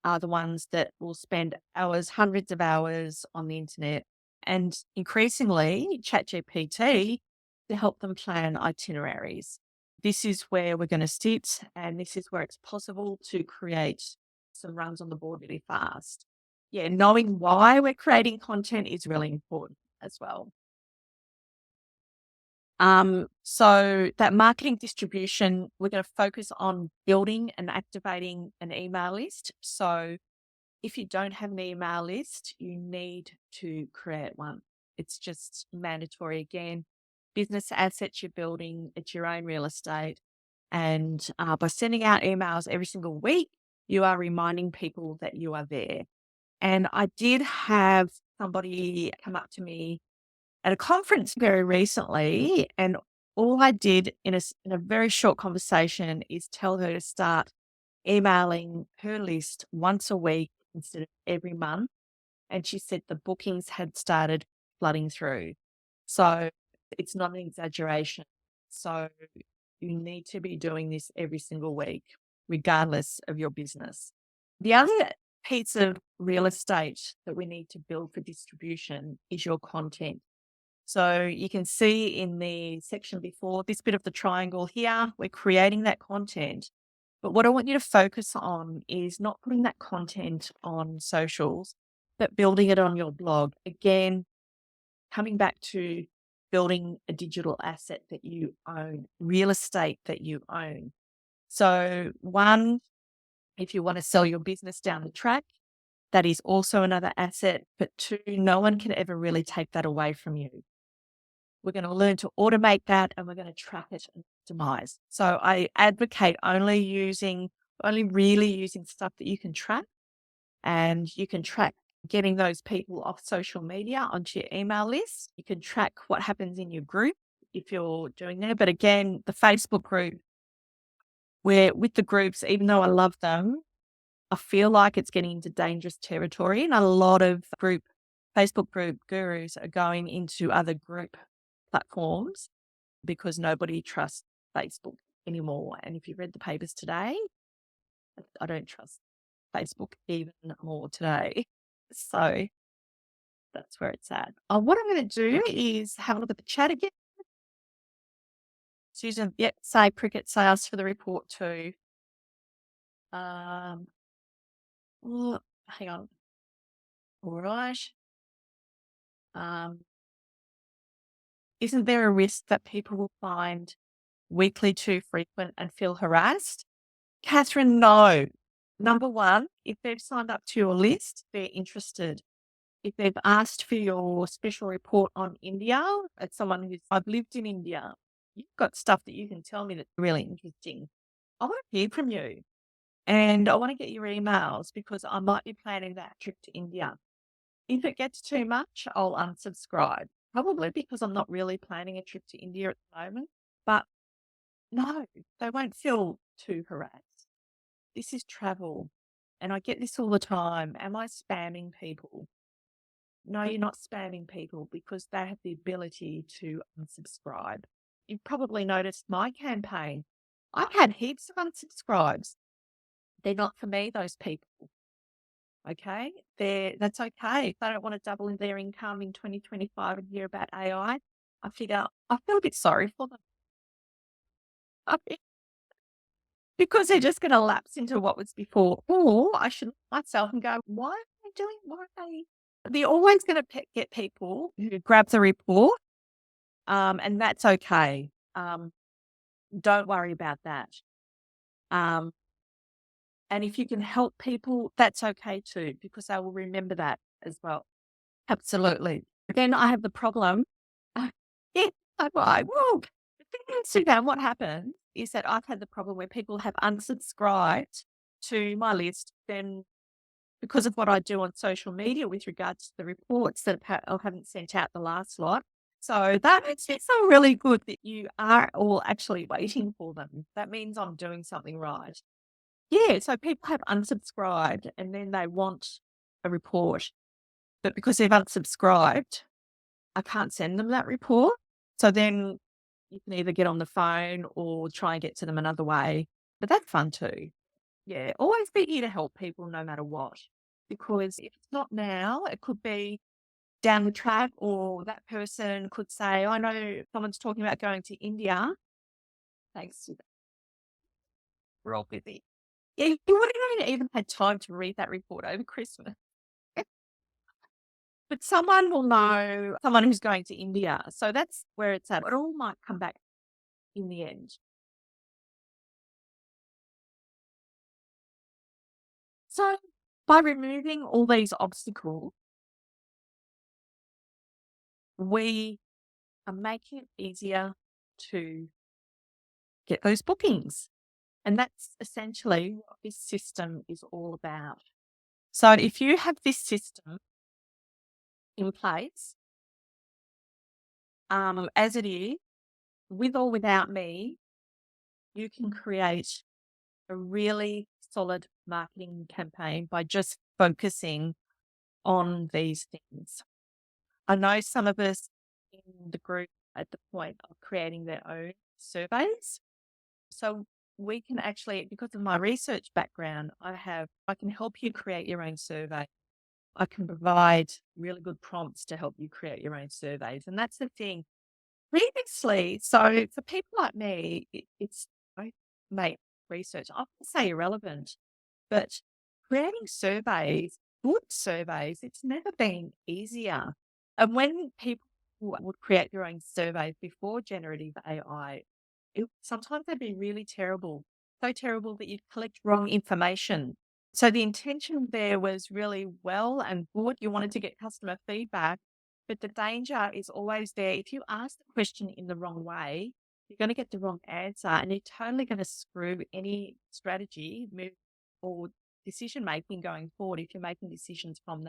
are the ones that will spend hours, hundreds of hours on the internet, and increasingly ChatGPT to help them plan itineraries. This is where we're going to sit, and this is where it's possible to create some runs on the board really fast. Yeah, knowing why we're creating content is really important as well. So that marketing distribution, we're going to focus on building and activating an email list. So if you don't have an email list, you need to create one. It's just mandatory. Again, business assets you're building, it's your own real estate. And by sending out emails every single week, you are reminding people that you are there. And I did have somebody come up to me at a conference very recently, and all I did in a very short conversation is tell her to start emailing her list once a week instead of every month. And she said the bookings had started flooding through. So it's not an exaggeration. So you need to be doing this every single week, regardless of your business. The other piece of real estate that we need to build for distribution is your content. So you can see in the section before this bit of the triangle here, we're creating that content. But what I want you to focus on is not putting that content on socials, but building it on your blog. Again, coming back to building a digital asset that you own, real estate that you own. So one, if you want to sell your business down the track, that is also another asset. But two, no one can ever really take that away from you. We're going to learn to automate that and we're going to track it and optimize. So I advocate only really using stuff that you can track, and you can track getting those people off social media onto your email list. You can track what happens in your group if you're doing that. But again, the Facebook group, where with the groups, even though I love them, I feel like it's getting into dangerous territory, and a lot of Facebook group gurus are going into other group platforms because nobody trusts Facebook anymore. And if you read the papers today, I don't trust Facebook even more today. So that's where it's at. What I'm going to do is have a look at the chat again. Susan, yep, say Cricket, say us for the report too. Hang on. All right. Isn't there a risk that people will find weekly too frequent and feel harassed? Catherine, no. Number one, if they've signed up to your list, they're interested. If they've asked for your special report on India, as someone who's I've lived in India, you've got stuff that you can tell me that's really interesting. I want to hear from you, and I want to get your emails because I might be planning that trip to India. If it gets too much, I'll unsubscribe, probably because I'm not really planning a trip to India at the moment. But no, they won't feel too harassed. This is travel. And I get this all the time. Am I spamming people? No, you're not spamming people because they have the ability to unsubscribe. You've probably noticed my campaign. I've had heaps of unsubscribes. They're not for me, those people. Okay. That's okay. If they don't want to double their income in 2025 and hear about AI, I feel a bit sorry for them. Because they're just going to lapse into what was before. Or I should look at myself and go, why are they? They're always going to get people who grab the report, and that's okay. Don't worry about that. And if you can help people, that's okay too, because they will remember that as well. Absolutely. Then I have the problem. Yeah, I'm like, whoa. The thing is, Suzanne, what happened is that I've had the problem where people have unsubscribed to my list, then because of what I do on social media with regards to the reports that I haven't sent out the last lot. So that makes me feel really good that you are all actually waiting for them. That means I'm doing something right. Yeah, so people have unsubscribed and then they want a report. But because they've unsubscribed, I can't send them that report. So then you can either get on the phone or try and get to them another way. But that's fun too. Yeah, always be here to help people no matter what. Because if it's not now, it could be down the track, or that person could say, I know someone's talking about going to India. Thanks to that. We're all busy. Yeah, you wouldn't have even had time to read that report over Christmas. But someone will know someone who's going to India. So that's where it's at. It all might come back in the end. So by removing all these obstacles, we are making it easier to get those bookings. And that's essentially what this system is all about. So if you have this system in place, as it is, with or without me, you can create a really solid marketing campaign by just focusing on these things. I know some of us in the group at the point of creating their own surveys. So we can actually, because of my research background, I can help you create your own survey. I can provide really good prompts to help you create your own surveys. And that's the thing. Previously, so for people like me, I make research, I wouldn't say irrelevant, but creating surveys, good surveys, it's never been easier. And when people would create their own surveys before generative AI, sometimes they'd be really terrible, so terrible that you'd collect wrong information. So the intention there was really well and good. You wanted to get customer feedback, but the danger is always there. If you ask the question in the wrong way, you're going to get the wrong answer and you're totally going to screw any strategy move or decision making going forward if you're making decisions from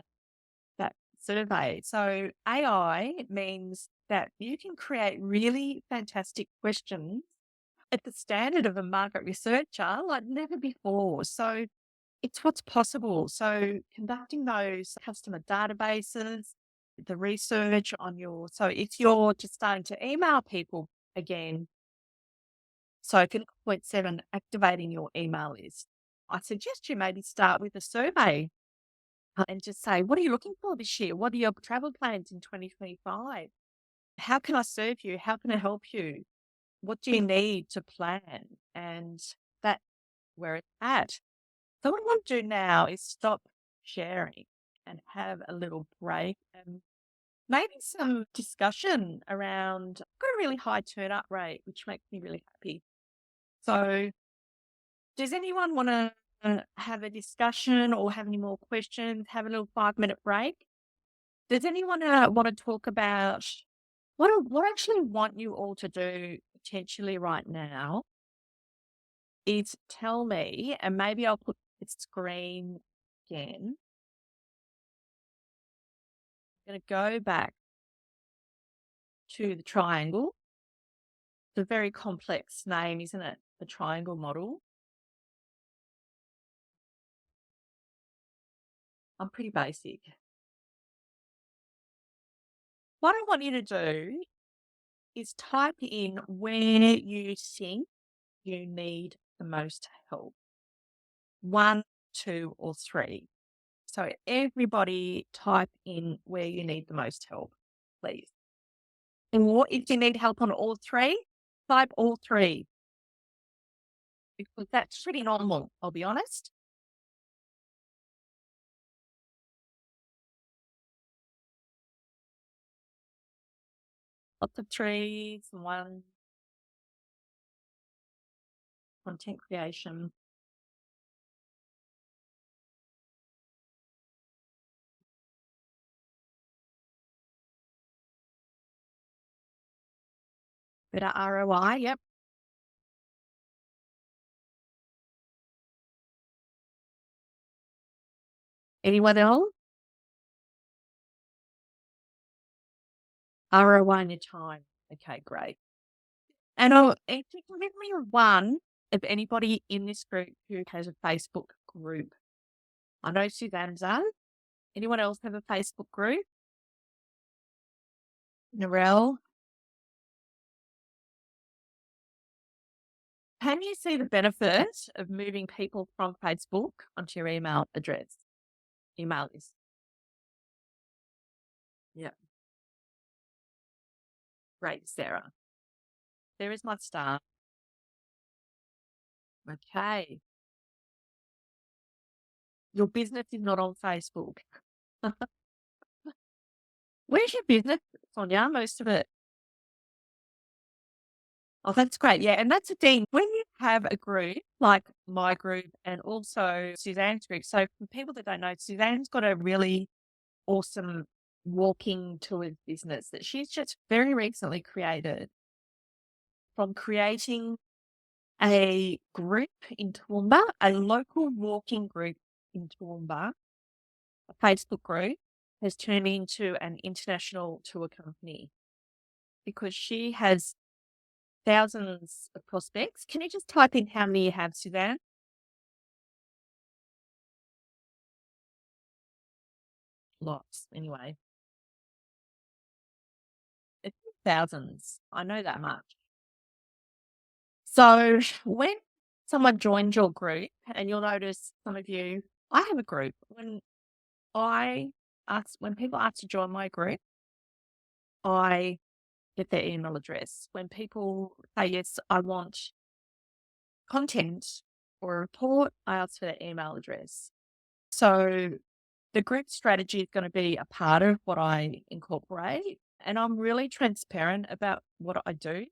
that survey. So AI means that you can create really fantastic questions at the standard of a market researcher like never before. So it's what's possible. So conducting those customer databases, the research on so if you're just starting to email people again, so for point seven, activating your email list, I suggest you maybe start with a survey and just say, what are you looking for this year? What are your travel plans in 2025? How can I serve you? How can I help you? What do you need to plan? And that's where it's at. So what I want to do now is stop sharing and have a little break and maybe some discussion around, I've got a really high turn up rate, which makes me really happy. So does anyone want to have a discussion or have any more questions, have a little 5-minute break? Does anyone want to talk about what I actually want you all to do potentially right now is tell me, and maybe I'll put the screen again. I'm going to go back to the triangle. It's a very complex name, isn't it? The triangle model. I'm pretty basic. What I want you to do is type in where you think you need the most help. 1, 2, or 3. So everybody type in where you need the most help, please. And if you need help on all 3, type all 3. Because that's pretty normal, I'll be honest. Lots of 3s, 1, content creation. Better ROI, yep. Anyone else? ROI in your time. Okay, great. And if you can give me one of anybody in this group who has a Facebook group. I know Suzanne's on. Anyone else have a Facebook group? Narelle? Can you see the benefit of moving people from Facebook onto your email address? Email list. Yeah. Great, Sarah. There is my star. Okay. Your business is not on Facebook. Where's your business, Sonia? Most of it. Oh, that's great. Yeah. And that's the thing. When you have a group like my group and also Suzanne's group. So for people that don't know, Suzanne's got a really awesome walking tours business that she's just very recently created from creating a group in Toowoomba, a local walking group in Toowoomba, a Facebook group, has turned into an international tour company because she has thousands of prospects. Can you just type in how many you have, Suzanne? lots anyway. It's thousands. I know that much. So when someone joins your group, and you'll notice some of you, I have a group. When people ask to join my group, I get their email address. When people say, yes, I want content or a report, I ask for their email address. So the group strategy is going to be a part of what I incorporate, and I'm really transparent about what I do.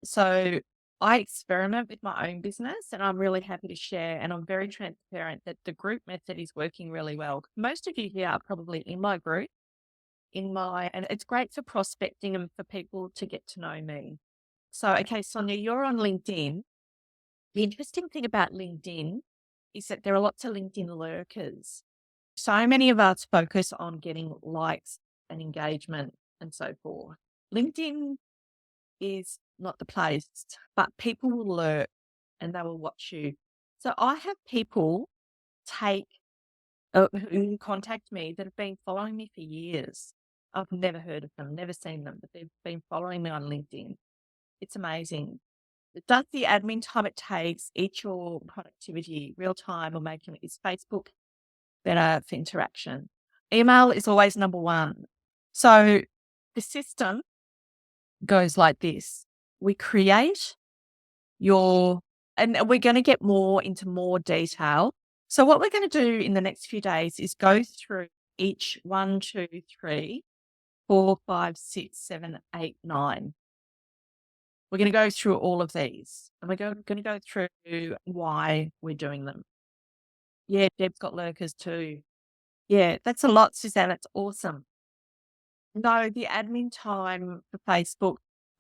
So I experiment with my own business, and I'm really happy to share, and I'm very transparent that the group method is working really well. Most of you here are probably in my group, and it's great for prospecting and for people to get to know me. So, okay, Sonia, you're on LinkedIn. The interesting thing about LinkedIn is that there are lots of LinkedIn lurkers. So many of us focus on getting likes and engagement and so forth. LinkedIn is not the place, but people will lurk and they will watch you. So I have people who contact me that have been following me for years. I've never heard of them, never seen them, but they've been following me on LinkedIn. It's amazing. Does the admin time it takes eat your productivity real time or making is Facebook better for interaction? Email is always number one. So the system goes like this. We create and we're going to get more into more detail. So what we're going to do in the next few days is go through each 1, 2, 3, 4, 5, 6, 7, 8, 9. We're going to go through all of these, and we're going to go through why we're doing them. Yeah, Deb's got lurkers too. Yeah, that's a lot, Suzanne. That's awesome. No, the admin time for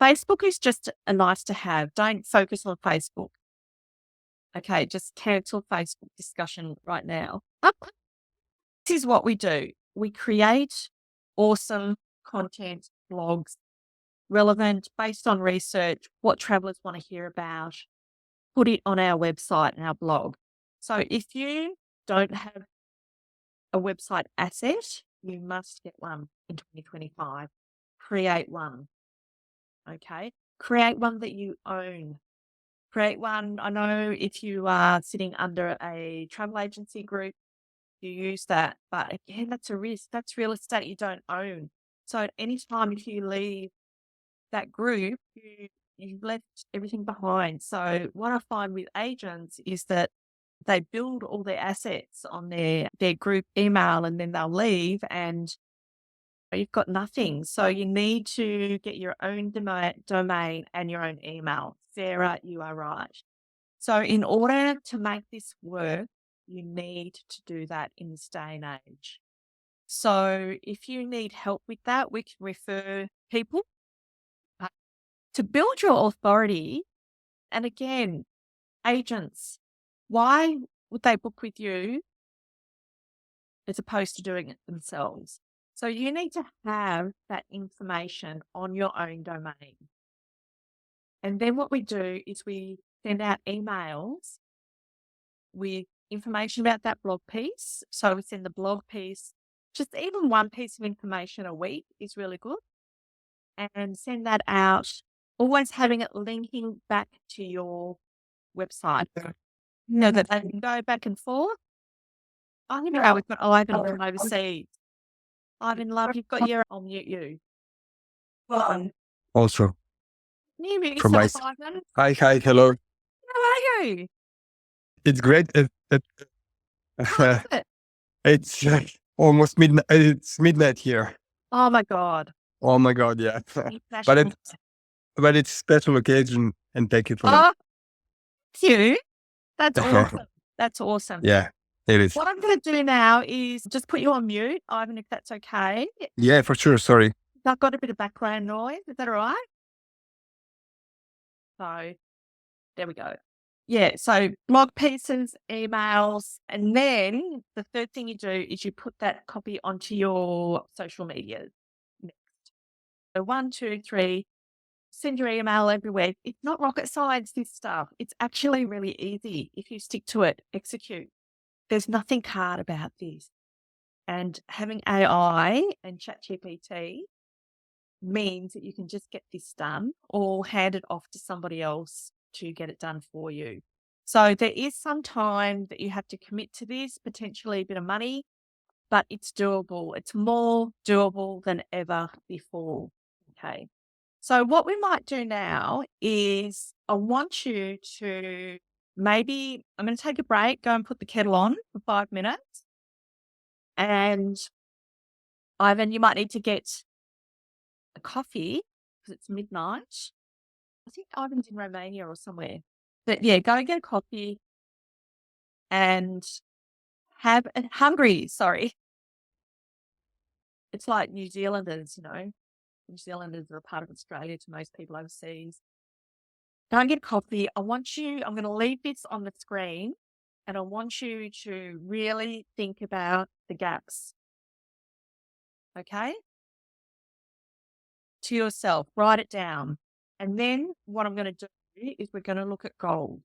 Facebook is just a nice to have. Don't focus on Facebook. Okay, just cancel Facebook discussion right now. This is what we do. We create awesome content, blogs, relevant, based on research, what travelers want to hear about, put it on our website and our blog. So if you don't have a website asset, you must get one in 2025. Create one. Okay. Create one that you own. Create one. I know if you are sitting under a travel agency group, you use that. But again, that's a risk. That's real estate you don't own. So at any time, if you leave that group, you've left everything behind. So what I find with agents is that they build all their assets on their group email and then they'll leave and you've got nothing. So you need to get your own domain and your own email. Sarah, you are right. So in order to make this work, you need to do that in this day and age. So if you need help with that, we can refer people to build your authority. And again, agents, why would they book with you as opposed to doing it themselves? So you need to have that information on your own domain. And then what we do is we send out emails with information about that blog piece. So we send the blog piece, just even one piece of information a week is really good. And send that out, always having it linking back to your website. You know, that they can go back and forth. I think we've got Ivan from overseas. Ivan, love, you've got I'll mute you. Also, Can you mute from yourself, Ivan? hi, hello. How are you? It's great. How is it? It's almost midnight. It's midnight here. Oh my God. Oh my God, yeah. International. But it's special occasion, and thank you for Oh, thank you. That's that. awesome. That's awesome. Yeah, it is. What I'm going to do now is just put you on mute, Ivan, if that's okay. Yeah, for sure. Sorry. I've got a bit of background noise. Is that all right? So there we go. Yeah. So blog pieces, emails, and then the third thing you do is you put that copy onto your social media. Next. So 1, 2, 3, send your email everywhere. It's not rocket science, this stuff. It's actually really easy. If you stick to it, execute. There's nothing hard about this. And having AI and ChatGPT means that you can just get this done or hand it off to somebody else to get it done for you. So there is some time that you have to commit to this, potentially a bit of money, but it's doable. It's more doable than ever before. Okay. So what we might do now is I want you to maybe I'm going to take a break, go and put the kettle on for 5 minutes. And Ivan, you might need to get a coffee because it's midnight. I think Ivan's in Romania or somewhere. But yeah, go and get a coffee and have hungry, sorry. It's like New Zealanders, New Zealanders are a part of Australia to most people overseas. Go and get coffee. I'm going to leave this on the screen and I want you to really think about the gaps. Okay? To yourself, write it down. And then what I'm going to do is we're going to look at goals,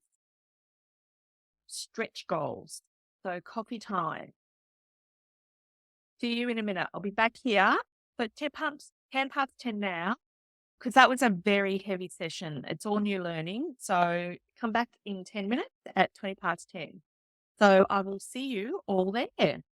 stretch goals. So coffee time. See you in a minute. I'll be back here. So 10 past 10 now, because that was a very heavy session. It's all new learning. So come back in 10 minutes at 20 past 10. So I will see you all there.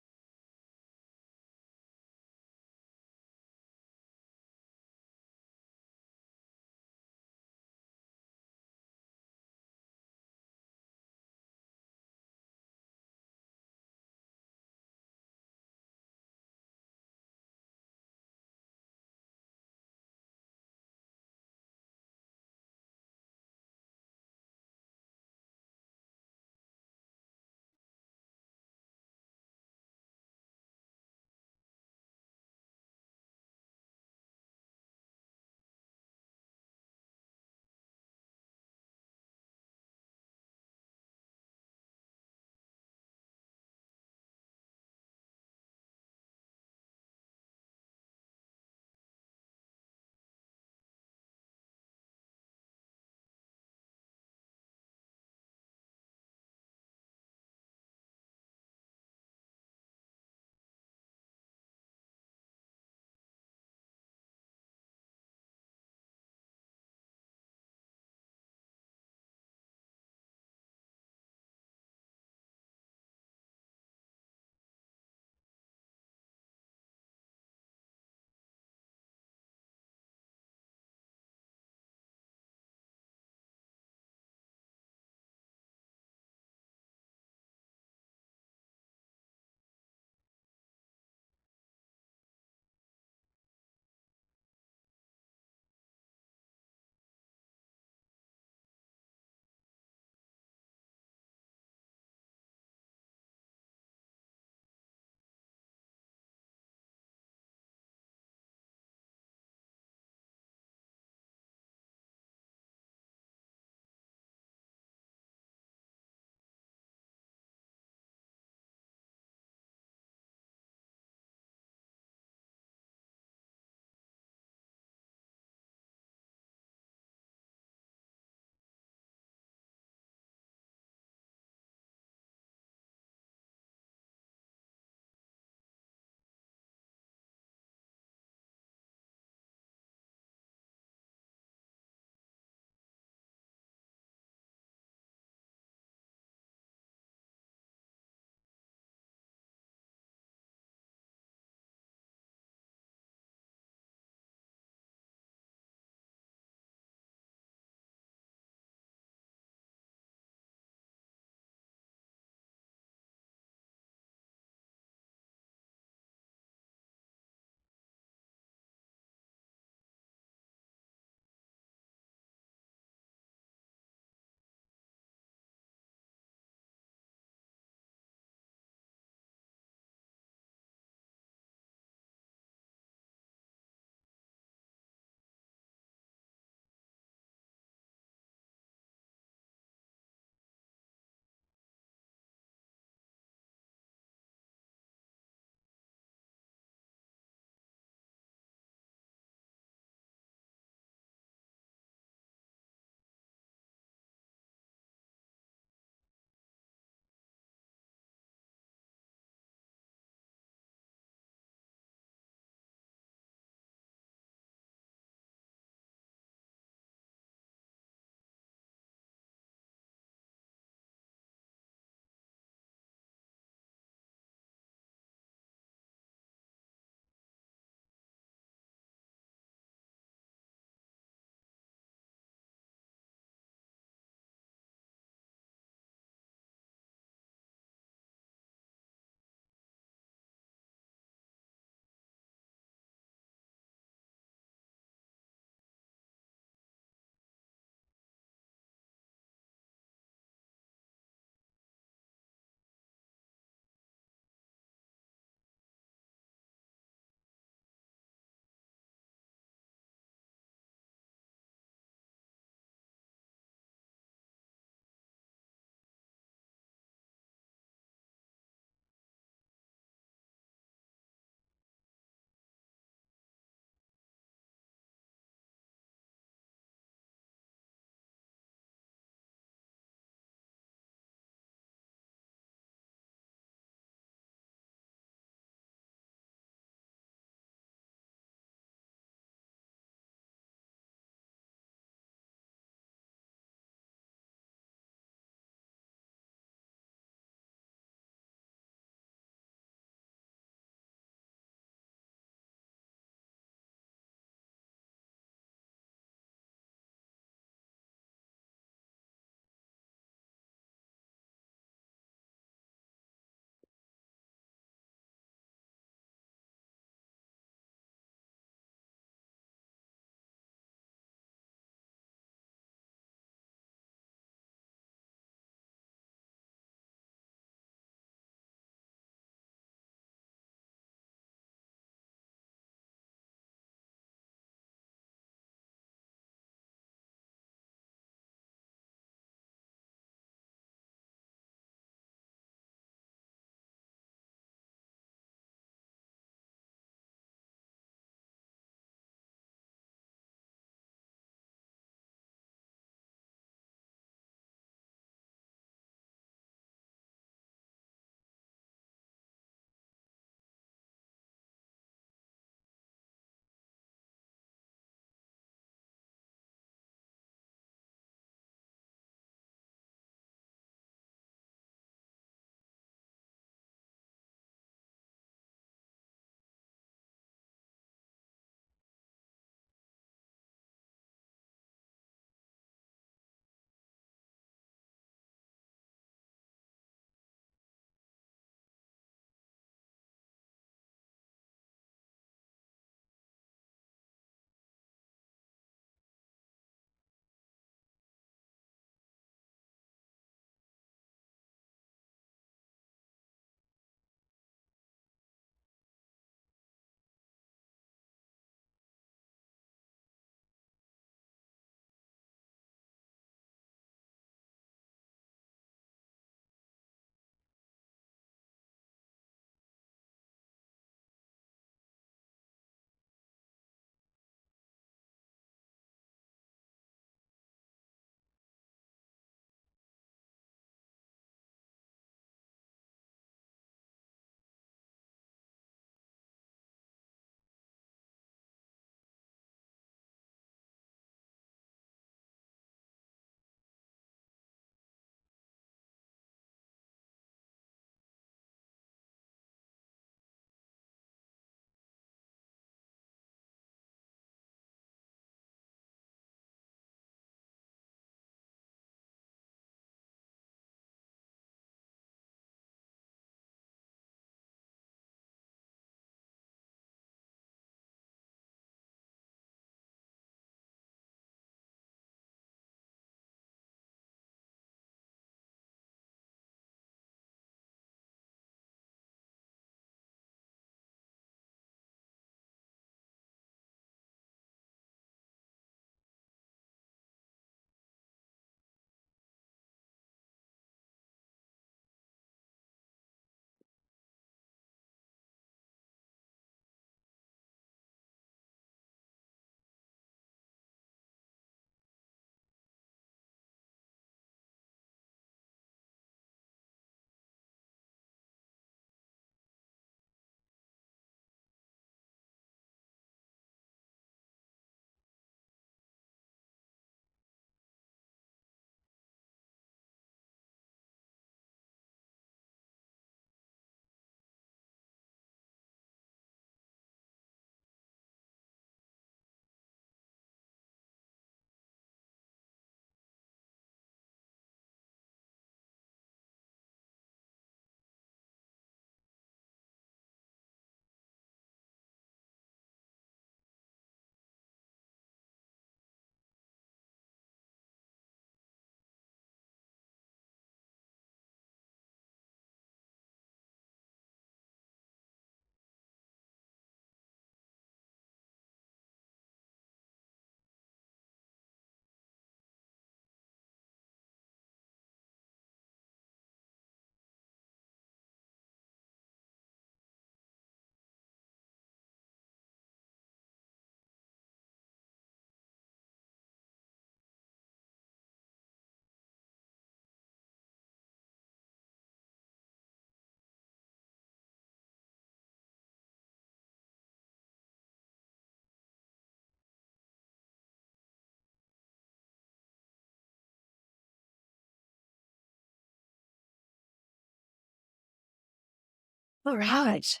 All right.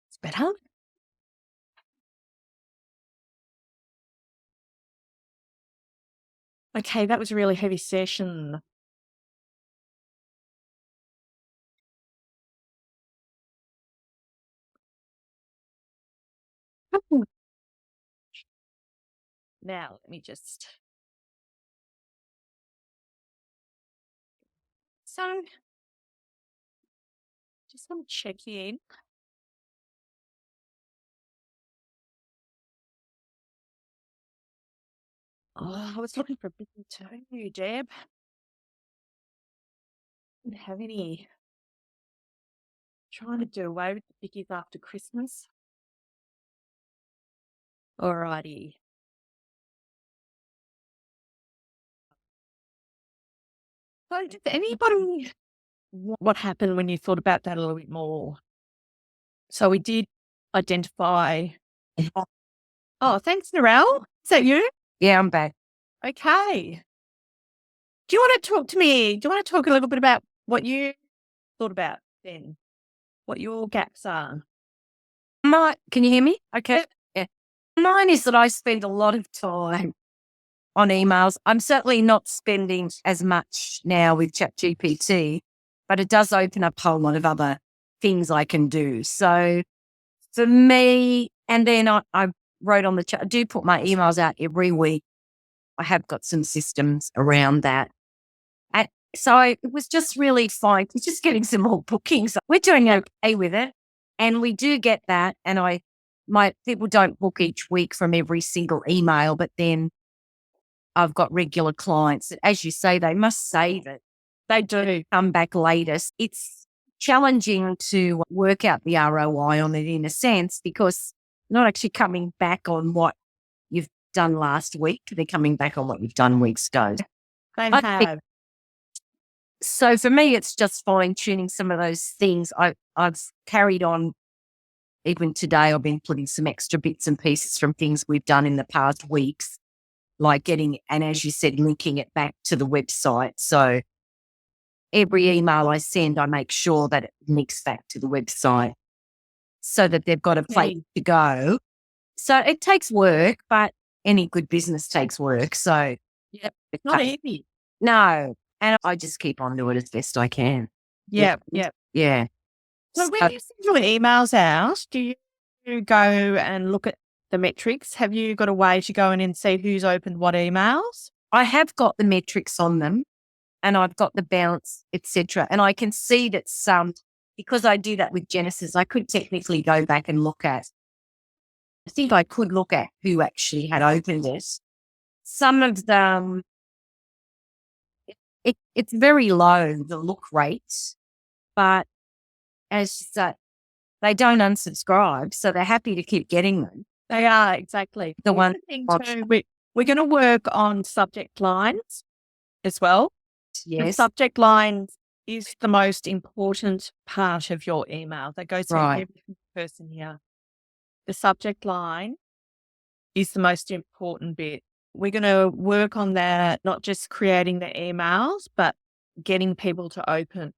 It's better. Okay, that was a really heavy session. Now, let me just. So, just want to check in. Oh, I was looking for a booking too, Deb. Didn't have any. Trying to do away with the bickies after Christmas. Alrighty. So, did anybody what happened when you thought about that a little bit more? So we did identify. Oh, thanks, Narelle. Is that you? Yeah, I'm back. Okay. Do you want to talk to me? Do you want to talk a little bit about what you thought about then? What your gaps are? Can you hear me? Okay. Yep. Yeah. Mine is that I spend a lot of time on emails. I'm certainly not spending as much now with ChatGPT, but it does open up a whole lot of other things I can do. So for me, and then I wrote on the chat, I do put my emails out every week. I have got some systems around that. And so it was just really fine. It's just getting some more bookings. We're doing okay with it. And we do get that. And my people don't book each week from every single email, but then I've got regular clients that, as you say, they must save it. They do. Come back later. It's challenging to work out the ROI on it in a sense because they're not actually coming back on what you've done last week. They're coming back on what you've done weeks ago. They I think have. so for me, it's just fine tuning some of those things. I've carried on. Even today, I've been putting some extra bits and pieces from things we've done in the past weeks, like getting, and as you said, linking it back to the website. So every email I send, I make sure that it links back to the website so that they've got a place to go. So it takes work, but any good business takes work. So Yep. It's not easy. No. And I just keep on doing it as best I can. Yep. Yep. Yeah. So when you send your emails out, do you go and look at the metrics? Have you got a way to go in and see who's opened what emails? I have got the metrics on them and I've got the bounce, etc. And I can see that because I do that with Genesis, I could technically go back and I think I could look at who actually had opened it. Some of them, it's very low, the look rates, but as you said, they don't unsubscribe, so they're happy to keep getting them. They are, exactly. The one thing too, we're going to work on subject lines as well. Yes. The subject lines is the most important part of your email. That goes to every person here. The subject line is the most important bit. We're going to work on that, not just creating the emails, but getting people to open.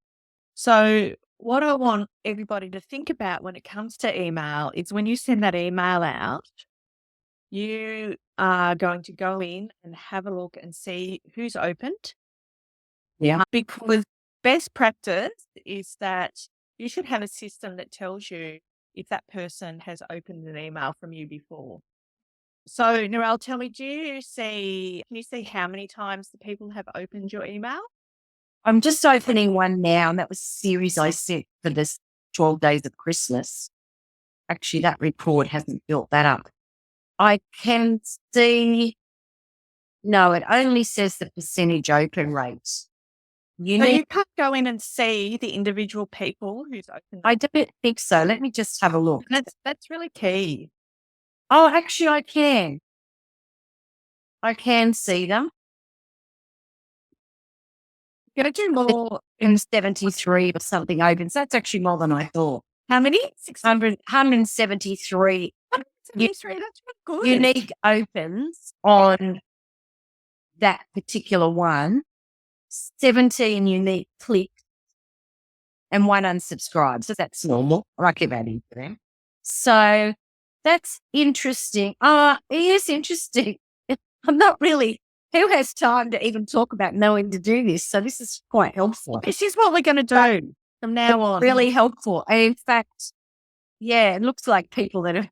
So what I want everybody to think about when it comes to email is when you send that email out, you are going to go in and have a look and see who's opened. Yeah. Because best practice is that you should have a system that tells you if that person has opened an email from you before. So, Narelle, tell me, can you see how many times the people have opened your email? I'm just opening one now, and that was a series I sent for this 12 days of Christmas. Actually, that report hasn't built that up. I can see, no, it only says the percentage open rates. You can't go in and see the individual people who's opened. I don't think so. Let me just have a look. That's really key. Oh, actually, I can. I can see them. You're going to do more in 73 or something opens. That's actually more than I thought. How many? 173. 173, that's really good. Unique opens on that particular one. 17 unique clicks and one unsubscribes. So that's normal. I keep adding to them. So that's interesting. It is interesting. I'm not really, who has time to even talk about knowing to do this? So this is quite helpful. This is what we're going to do from now on. Really helpful. And in fact, yeah, it looks like people that are,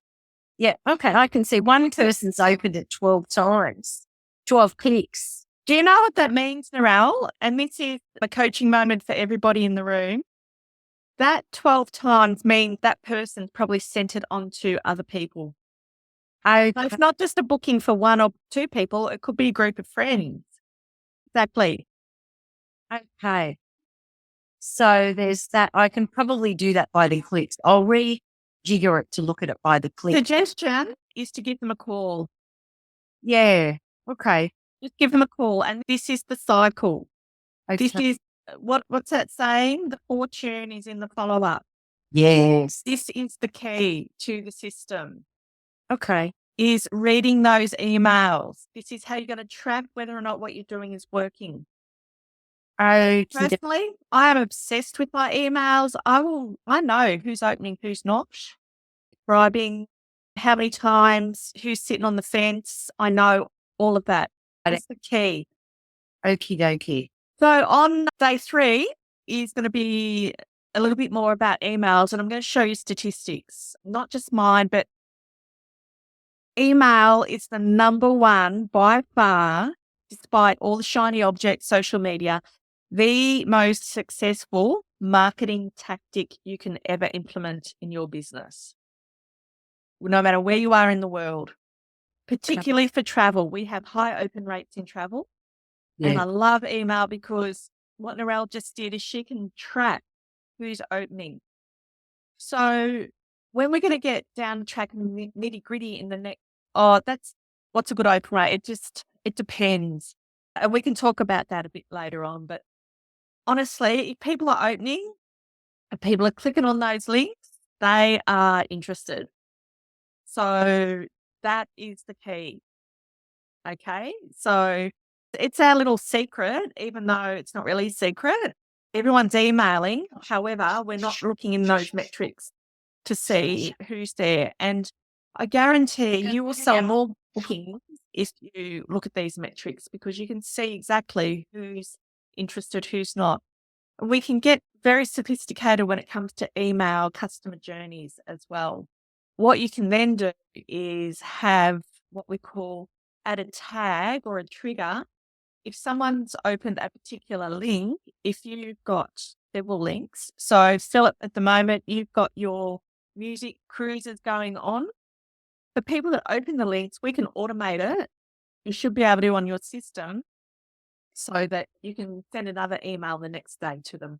yeah, okay, I can see one person's opened it 12 times, 12 clicks. Do you know what that means, Narelle? And this is a coaching moment for everybody in the room. That 12 times means that person probably sent it on to other people. So it's not just a booking for one or two people. It could be a group of friends. Exactly. Okay. So there's that. I can probably do that by the clicks. I'll rejigger it to look at it by the clicks. Suggestion is to give them a call. Yeah. Okay. Just give them a call. And this is the cycle. Okay. This is what's that saying? The fortune is in the follow-up. Yes. This is the key to the system. Okay. Is reading those emails. This is how you're going to track whether or not what you're doing is working. Personally, I am obsessed with my emails. I know who's opening, who's not, subscribing, how many times, who's sitting on the fence. I know all of that. That's the key. Okie dokie. So on day 3 is going to be a little bit more about emails, and I'm going to show you statistics, not just mine, but email is the number one by far, despite all the shiny objects, social media, the most successful marketing tactic you can ever implement in your business, no matter where you are in the world, particularly for travel. We have high open rates in travel. Yeah. And I love email because what Narelle just did is she can track who's opening. So when we're going to get down the track and nitty gritty in the next, that's what's a good open rate. It depends. And we can talk about that a bit later on. But honestly, if people are opening and people are clicking on those links, they are interested. So that is the key. Okay. So it's our little secret, even though it's not really a secret. Everyone's emailing. However, we're not looking in those metrics to see who's there. And I guarantee you will sell more bookings if you look at these metrics, because you can see exactly who's interested, who's not. And we can get very sophisticated when it comes to email customer journeys as well. What you can then do is have what we call add a tag or a trigger. If someone's opened a particular link, if you've got several links, so still at the moment, you've got your music cruises going on. For people that open the links, we can automate it. You should be able to on your system so that you can send another email the next day to them,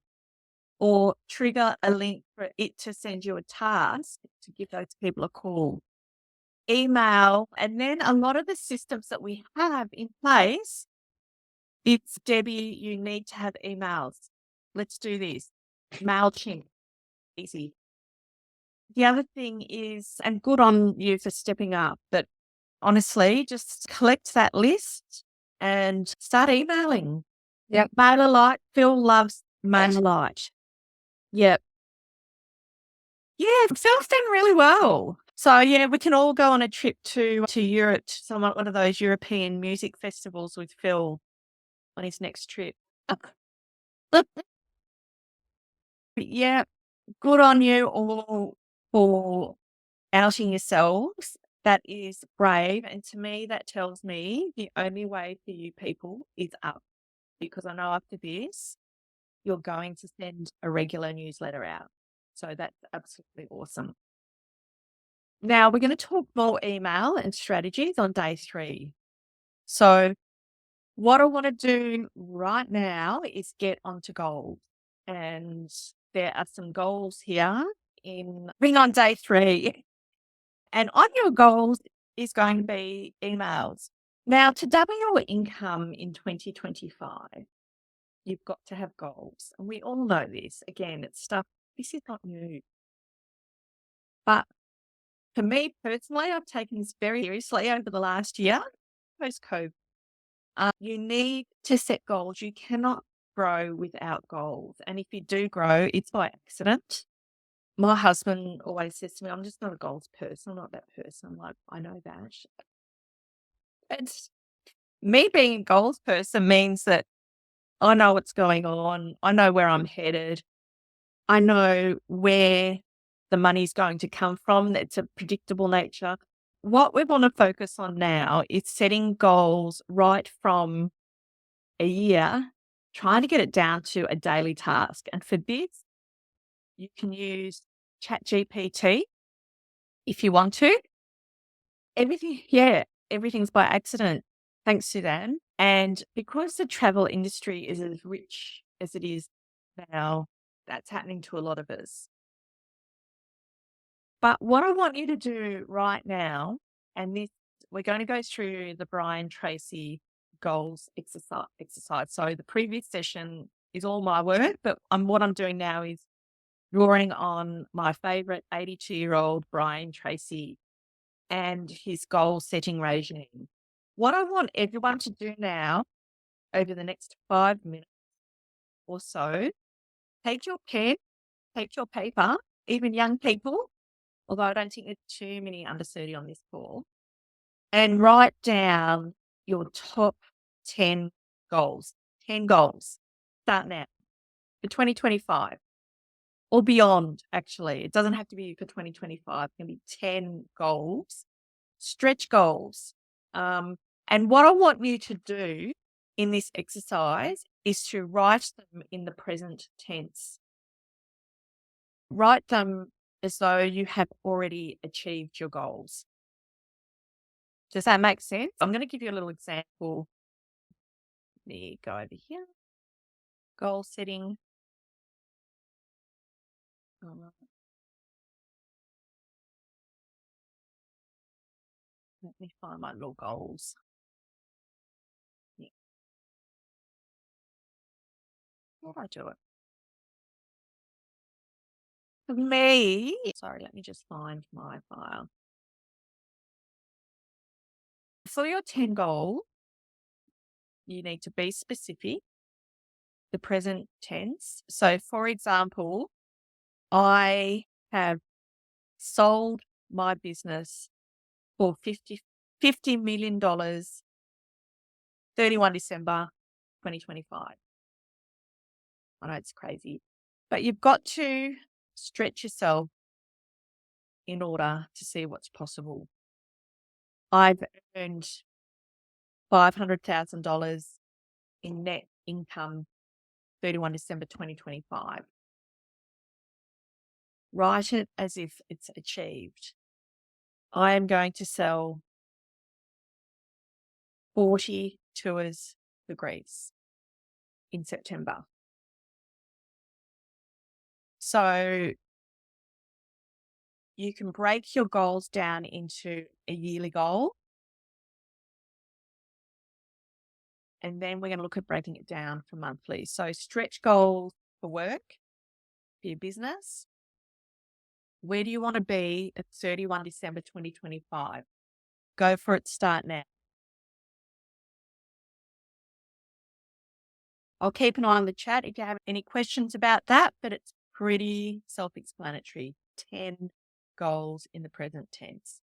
or trigger a link for it to send you a task to give those people a call. Email, and then a lot of the systems that we have in place, it's Debbie, you need to have emails. Let's do this. MailChimp, easy. The other thing is, and good on you for stepping up, but honestly, just collect that list and start emailing. Yep. MailerLite. Phil loves MailerLite. Yep. Yeah, Phil's done really well. So yeah, we can all go on a trip to Europe, to one of those European music festivals with Phil on his next trip. Yeah, good on you all for outing yourselves. That is brave. And to me, that tells me the only way for you people is up, because I know after this, you're going to send a regular newsletter out. So that's absolutely awesome. Now we're going to talk more email and strategies on day 3. So what I want to do right now is get onto goals. And there are some goals here in Bring on day 3. And on your goals is going to be emails. Now, to double your income in 2025, you've got to have goals. And we all know this. Again, it's stuff, this is not new. But for me personally, I've taken this very seriously over the last year, post-COVID. You need to set goals. You cannot grow without goals. And if you do grow, it's by accident. My husband always says to me, I'm just not a goals person. I'm not that person. I'm like, I know that. It's me being a goals person means that I know what's going on. I know where I'm headed. I know where the money's going to come from. It's a predictable nature. What we want to focus on now is setting goals right from a year, trying to get it down to a daily task. And for this, you can use ChatGPT if you want to. Everything's by accident. Thanks, Suzanne. And because the travel industry is as rich as it is now, that's happening to a lot of us. But what I want you to do right now, and this, we're going to go through the Brian Tracy goals exercise. So the previous session is all my work, but what I'm doing now is drawing on my favorite 82-year-old Brian Tracy and his goal setting regime. What I want everyone to do now over the next 5 minutes or so, take your pen, take your paper, even young people, although I don't think there's too many under 30 on this call, and write down your top 10 goals. 10 goals. Start now for 2025 or beyond, actually. It doesn't have to be for 2025. It can be 10 goals, stretch goals. And what I want you to do in this exercise is to write them in the present tense. Write them as though you have already achieved your goals. Does that make sense? I'm going to give you a little example. Let me go over here. Goal setting. Let me find my little goals. Yeah. How do I do it? For me, sorry, let me just find my file. For your 10 goals, you need to be specific, the present tense. So, for example, I have sold my business for $50 million, 31 December 2025. I know it's crazy, but you've got to stretch yourself in order to see what's possible. I've earned $500,000 in net income 31 December 2025. Write it as if it's achieved. I am going to sell 40 tours for Greece in September. So you can break your goals down into a yearly goal. And then we're going to look at breaking it down for monthly. So stretch goals for work, for your business. Where do you want to be at 31 December 2025? Go for it. Start now. I'll keep an eye on the chat if you have any questions about that, but it's pretty self-explanatory. 10 goals in the present tense.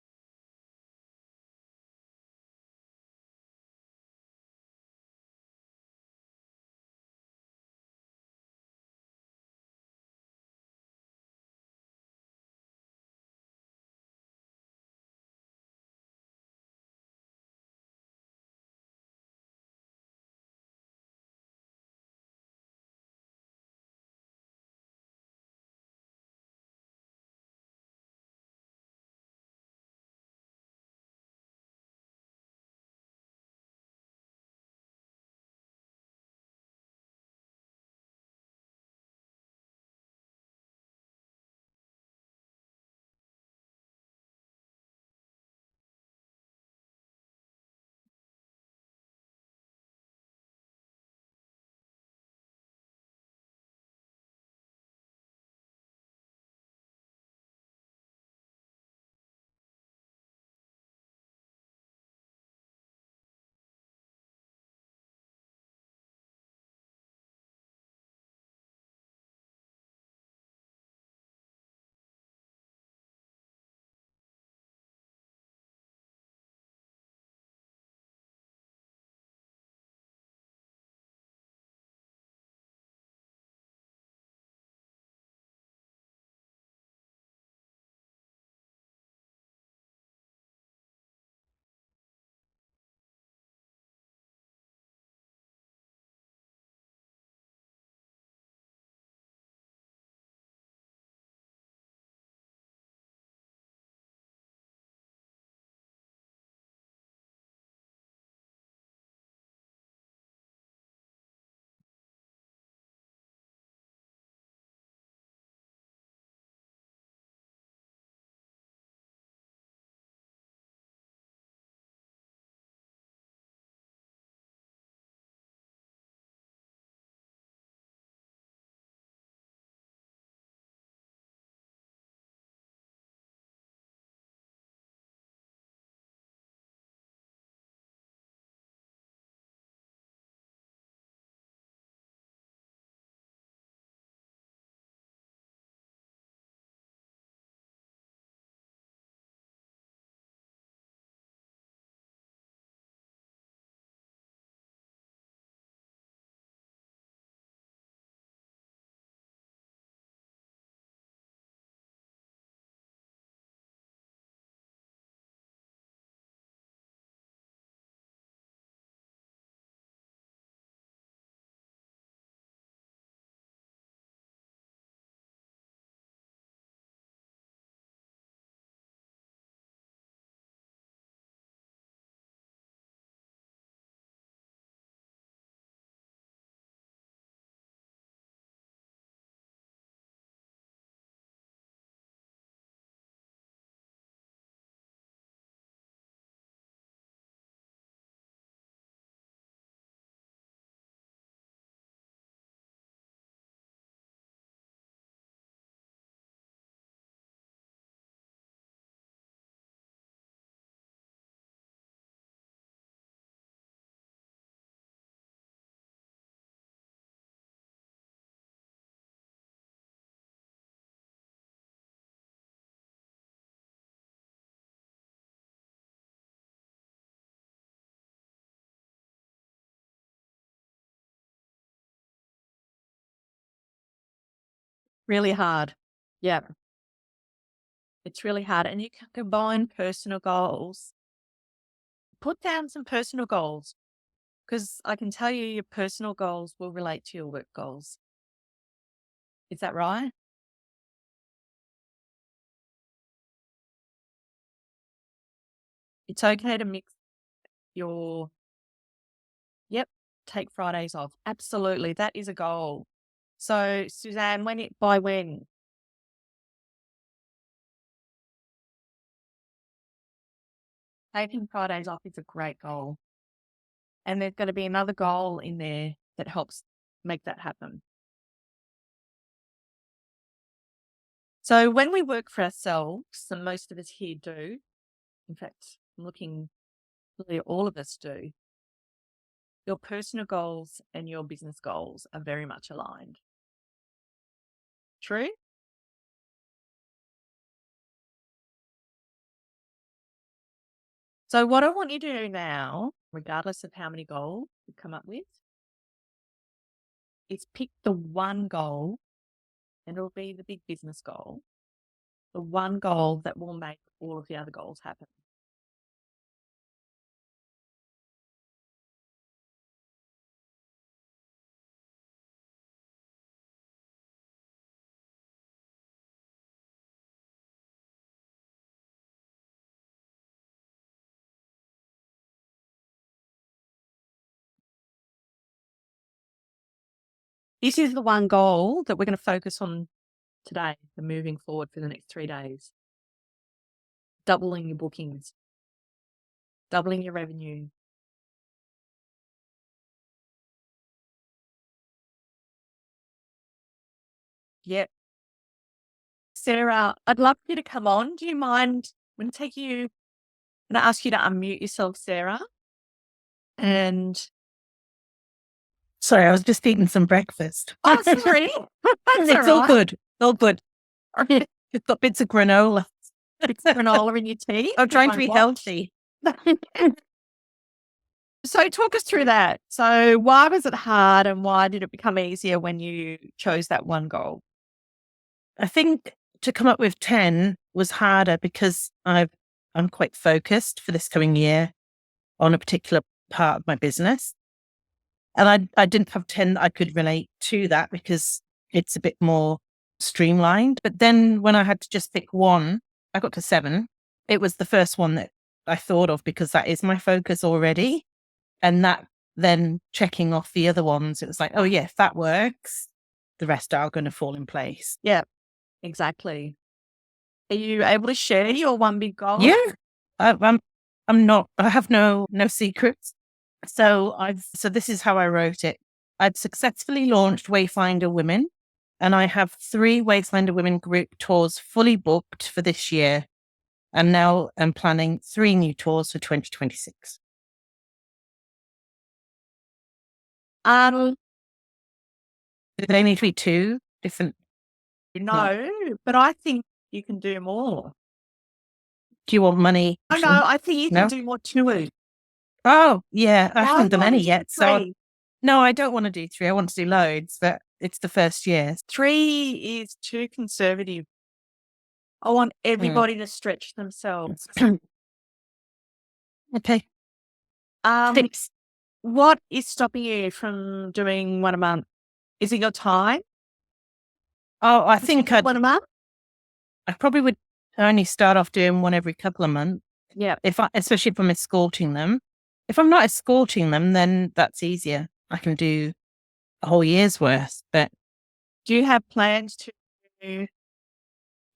Really hard. Yeah. It's really hard. And you can combine personal goals. Put down some personal goals because I can tell you your personal goals will relate to your work goals. Is that right? It's okay to mix your, yep, take Fridays off. Absolutely. That is a goal. So, Suzanne, by when? Taking Fridays off is a great goal. And there's going to be another goal in there that helps make that happen. So when we work for ourselves, and most of us here do, in fact, I'm looking, really all of us do, your personal goals and your business goals are very much aligned. True? So what I want you to do now, regardless of how many goals you come up with, is pick the one goal, and it'll be the big business goal, the one goal that will make all of the other goals happen. This is the one goal that we're going to focus on today and moving forward for the next 3 days. Doubling your bookings, doubling your revenue. Yep. Sarah, I'd love you to come on. Do you mind? I'm going to ask you to unmute yourself, Sarah. And Sorry, I was just eating some breakfast. oh, sorry. That's It's all good. All good. You've got bits of granola. Bits of granola in your tea. I'm trying to be healthy. So talk us through that. So why was it hard and why did it become easier when you chose that one goal? I think to come up with 10 was harder because I'm quite focused for this coming year on a particular part of my business. And I didn't have 10 that I could relate to that because it's a bit more streamlined. But then when I had to just pick one, I got to 7. It was the first one that I thought of because that is my focus already. And that then checking off the other ones, it was like, oh yeah, if that works, the rest are going to fall in place. Yeah, exactly. Are you able to share your one big goal? Yeah, I'm not. I have no secrets. So this is how I wrote it. I'd successfully launched Wayfinder Women, and I have 3 Wayfinder Women group tours fully booked for this year, and now I'm planning 3 new tours for 2026. Do they need to be 2 different? No, but I think you can do more. Do you want money? Oh no, I think you can do more tours. Oh yeah, I haven't done any do yet. 3? So no, I don't want to do 3. I want to do loads, but it's the first year. 3 is too conservative. I want everybody to stretch themselves. Okay. Thanks. What is stopping you from doing one a month? Is it your time? Oh, I think one a month. I probably would only start off doing one every couple of months. Yeah. Especially if I'm escorting them. If I'm not escorting them, then that's easier. I can do a whole year's worth. But do you have plans to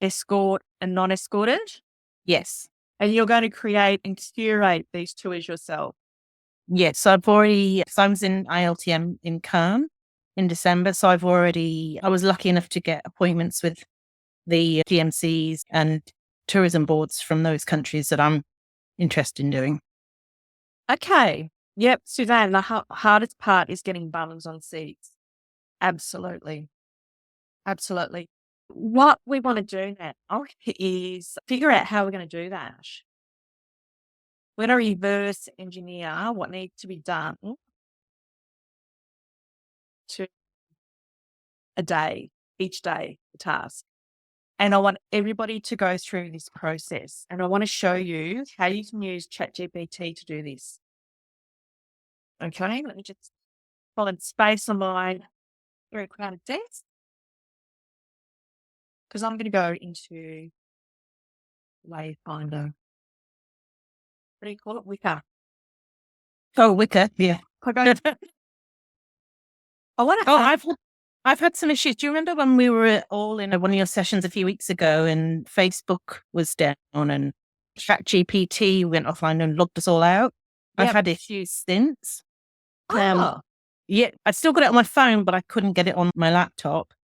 escort and non-escorted? Yes. And you're going to create and curate these tours yourself? Yes. So I was in ILTM in Cannes in December. So I was lucky enough to get appointments with the GMCs and tourism boards from those countries that I'm interested in doing. Okay. Yep. Suzanne, the hardest part is getting bums on seats. Absolutely. Absolutely. What we want to do now is figure out how we're going to do that. We're going to reverse engineer what needs to be done to a day. each day, the task. And I want everybody to go through this process. And I want to show you how you can use ChatGPT to do this. Okay, let me just find space on my very crowded desk because I'm going to go into Wayfinder. What do you call it? Wicker. Oh, Wicker. Yeah. I go. I want to. Oh, I've had some issues. Do you remember when we were all in one of your sessions a few weeks ago and Facebook was down and ChatGPT went offline and logged us all out? I've Yep. had issues since. Oh, Yeah, I still got it on my phone, but I couldn't get it on my laptop.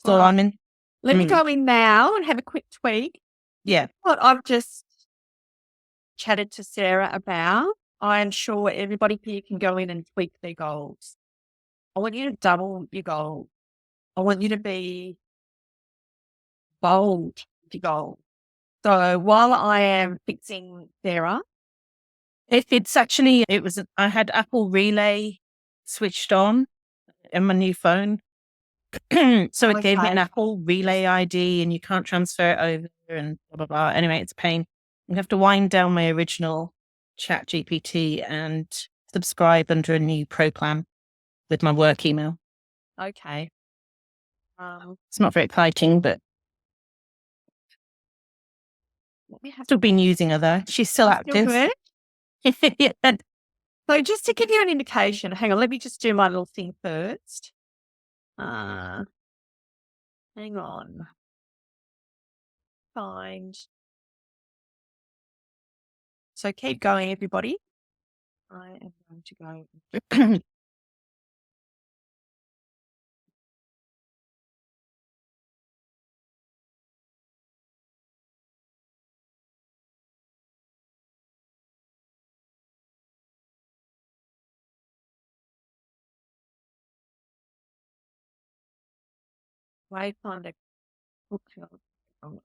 So Well, I'm in. let me go in now and have a quick tweak. Yeah. What I've just chatted to Sarah about, I'm sure everybody here can go in and tweak their goals. I want you to double your goal. I want you to be bold with your goal. So while I am fixing Sarah, It's actually, I had Apple Relay switched on in my new phone. So it gave me an Okay. Apple Relay ID and you can't transfer it over and blah, blah, blah. Anyway, it's a pain. I have to wind down my original Chat GPT and subscribe under a new pro plan with my work email. Okay. It's not very exciting, but Let me have still been using her though. She's still active. good. Yeah. So just to give you an indication, hang on, let me just do my little thing first. Hang on. Find. So keep going, everybody. I am going to go. Wayfinder. Oops, hang on.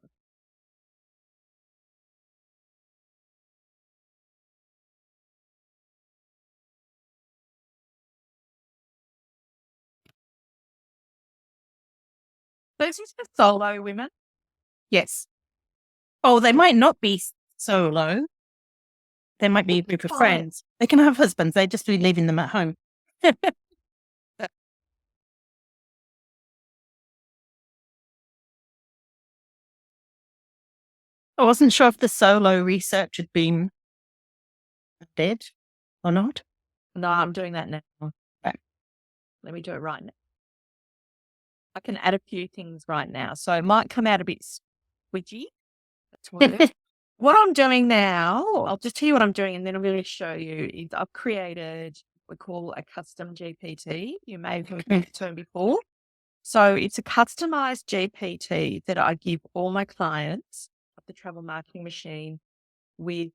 So is this for solo women? Yes. Oh, they might not be solo. They might be a group of Fine. friends. They can have husbands. They just be leaving them at home. I wasn't sure if the solo research had been dead or not. No, I'm doing that now. Right. Let me do it right now. I can add a few things right now. So it might come out a bit squidgy. That's what What I'm doing now, I'll just tell you what I'm doing and then I'm going to show you. Is I've created what we call a custom GPT. You may have heard the term before. So it's a customized GPT that I give all my clients of the travel marketing machine with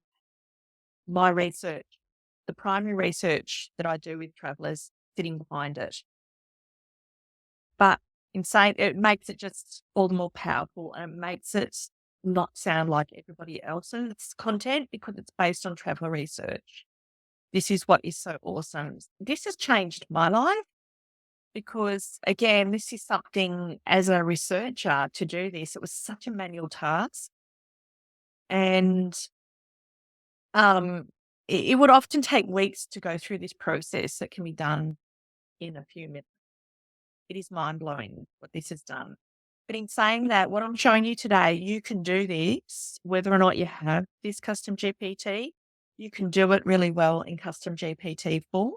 my research, the primary research that I do with travelers sitting behind it. But in saying it makes it just all the more powerful and it makes it not sound like everybody else's content because it's based on traveler research. This is what is so awesome. This has changed my life because, again, this is something as a researcher to do this. It was such a manual task. And it would often take weeks to go through this process that can be done in a few minutes. It is mind blowing what this has done. But in saying that, what I'm showing you today, you can do this whether or not you have this custom GPT. You can do it really well in custom GPT 4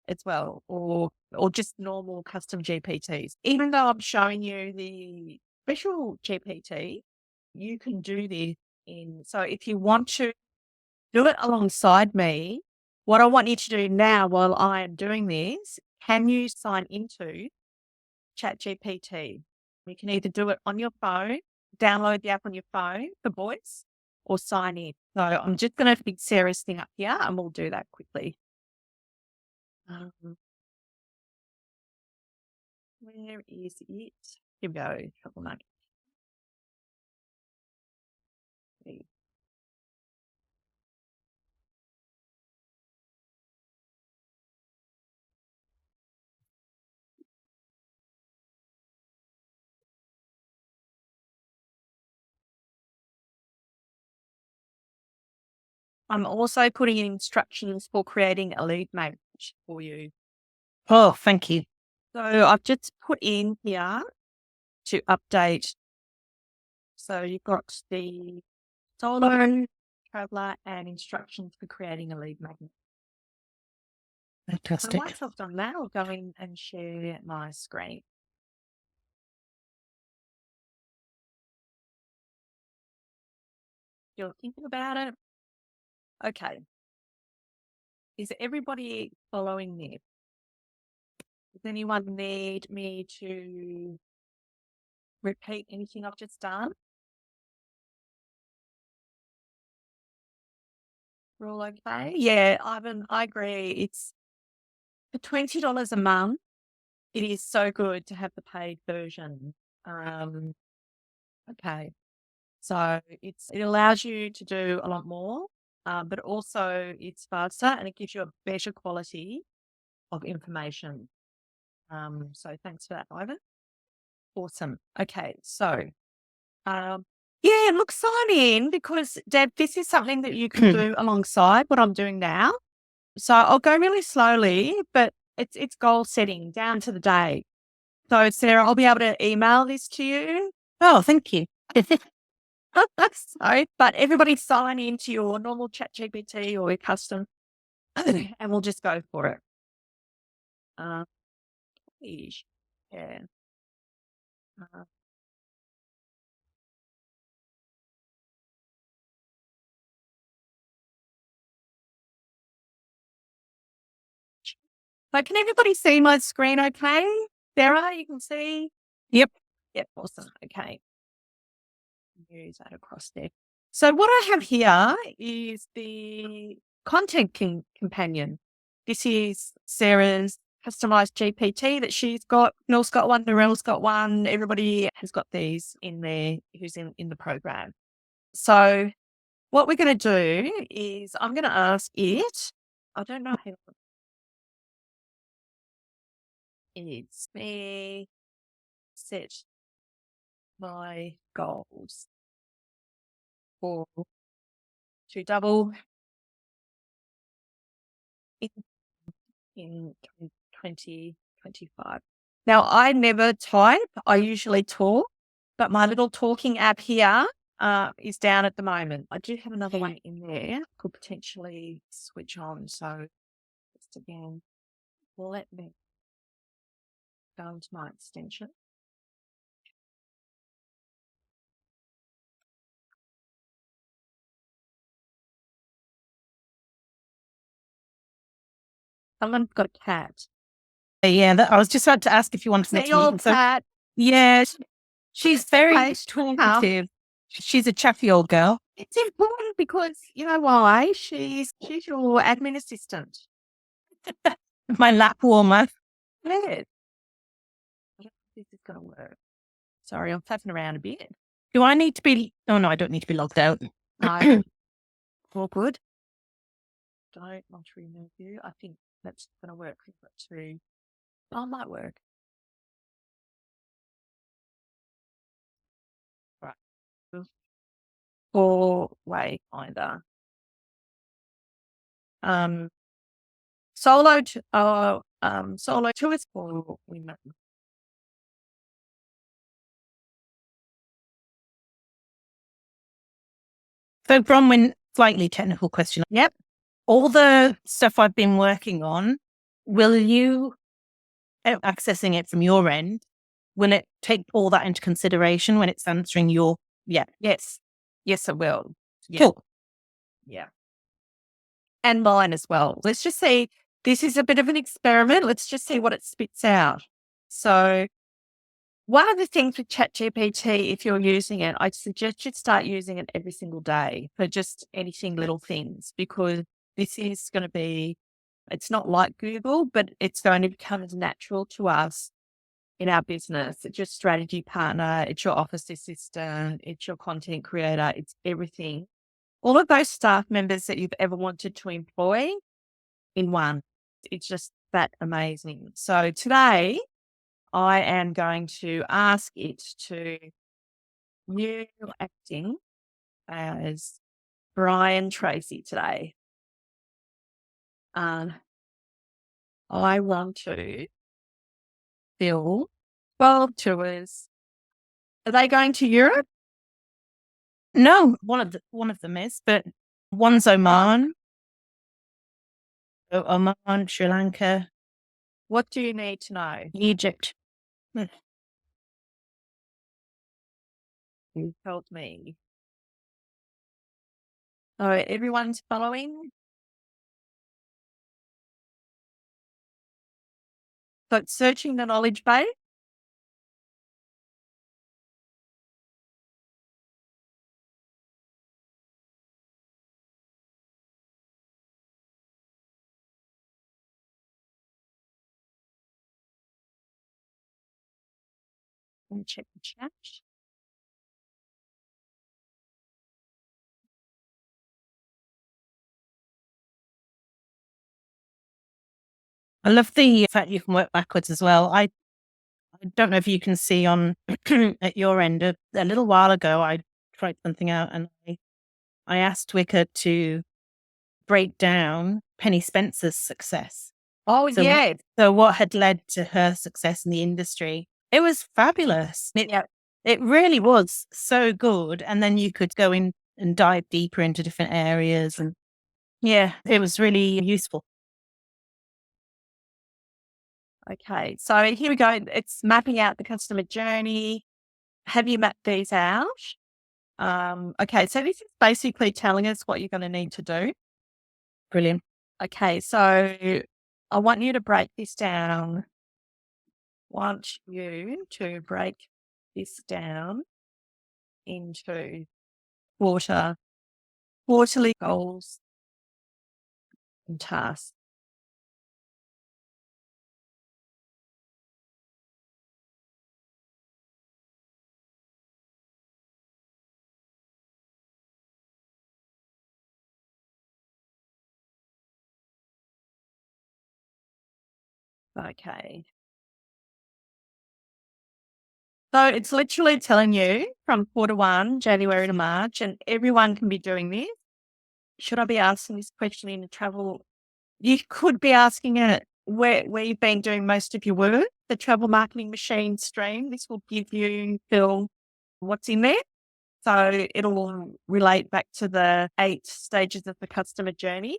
as well, or just normal custom GPTs. Even though I'm showing you the special GPT, you can do this in. So if you want to do it alongside me, what I want you to do now while I am doing this, can you sign into ChatGPT? You can either do it on your phone, download the app on your phone for voice, or sign in. So I'm just going to fix Sarah's thing up here and we'll do that quickly. Where is it? Here we go. Travel marketing. I'm also putting in instructions for creating a lead magnet for you. Oh, thank you. So I've just put in here to update. So you've got the solo traveler and instructions for creating a lead magnet. So Fantastic. once I've done that, I'll go in and share my screen. You're thinking about it? Okay. Is everybody following this? Does anyone need me to repeat anything I've just done? We're all okay? Yeah, Ivan, I agree. It's for $20 a month. It is so good to have the paid version. Okay. So it allows you to do a lot more, but also it's faster and it gives you a better quality of information. So thanks for that, Ivan. Awesome. Okay. So, yeah, look, sign in because Deb, this is something that you can do alongside what I'm doing now. So I'll go really slowly, but it's goal setting down to the day. So Sarah, I'll be able to email this to you. Oh, thank you. So, but everybody sign into your normal ChatGPT or your custom, and we'll just go for it. Yeah. So can everybody see my screen okay? Sarah, you can see? Yep. Yep, awesome. Okay. Use that across there. So what I have here is the content companion. This is Sarah's customized GPT that she's got. Nell's got one, Narelle's got one. Everybody has got these in there who's in the program. So what we're going to do is I'm going to ask it. I don't know how it's me set my goals for to double in 2025. Now, I never type. I usually talk, but my little talking app here is down at the moment. I do have another one in there. Could potentially switch on. So just again, let me go into my extension. Someone's got a cat. Yeah, I was just about to ask if you wanted Say to your meet. So, cat. yeah, she's very Right. talkative. She's a chatty old girl. It's important because you know why? She's your admin assistant. My lap warmer. Yeah. I don't think this is going to work. Sorry, I'm faffing around a bit. Do I need to be? Oh no, I don't need to be logged out. No. All good. Don't want to remove you. I think that's going to work. We've got to. Oh, it might work. Right. For wayfinder. Solo tourist for women. So, Bronwyn, slightly technical question. Yep. All the stuff I've been working on, will you accessing it from your end? Will it take all that into consideration when it's answering your? Yeah. Yes. Yes, it will. Yeah. Cool. Yeah. And mine as well. Let's just see. This is a bit of an experiment. Let's just see what it spits out. So one of the things with ChatGPT, if you're using it, I suggest you start using it every single day for just anything, little things, because this is going to be, it's not like Google, but it's going to become as natural to us in our business. It's your strategy partner, it's your office assistant, it's your content creator, it's everything. All of those staff members that you've ever wanted to employ in one. It's just that amazing. So today, I am going to ask it to you acting as Brian Tracy today. I want to fill 12 tours. Are they going to Europe? No, one of them is, but one's Oman. Oman, Sri Lanka, What do you need to know? Egypt. You told me. So everyone's following. So it's searching the knowledge base. And check the chat. I love the fact you can work backwards as well. I don't know if you can see on at your end. A little while ago, I tried something out and I asked Wicker to break down Penny Spencer's success. Oh, So, yeah. So what had led to her success in the industry? It was fabulous. It really was so good. And then you could go in and dive deeper into different areas. And yeah, it was really useful. Okay, so here we go. It's mapping out the customer journey. Have you mapped these out? Okay, so this is basically telling us what you're going to need to do. Brilliant. Okay, so I want you to break this down. Into quarterly goals and tasks. Okay. So it's literally telling you from quarter 1, January to March, and everyone can be doing this. Should I be asking this question in travel? You could be asking it where you've been doing most of your work, the travel marketing machine stream. This will give you, Phil, what's in there. So it'll relate back to the 8 stages of the customer journey.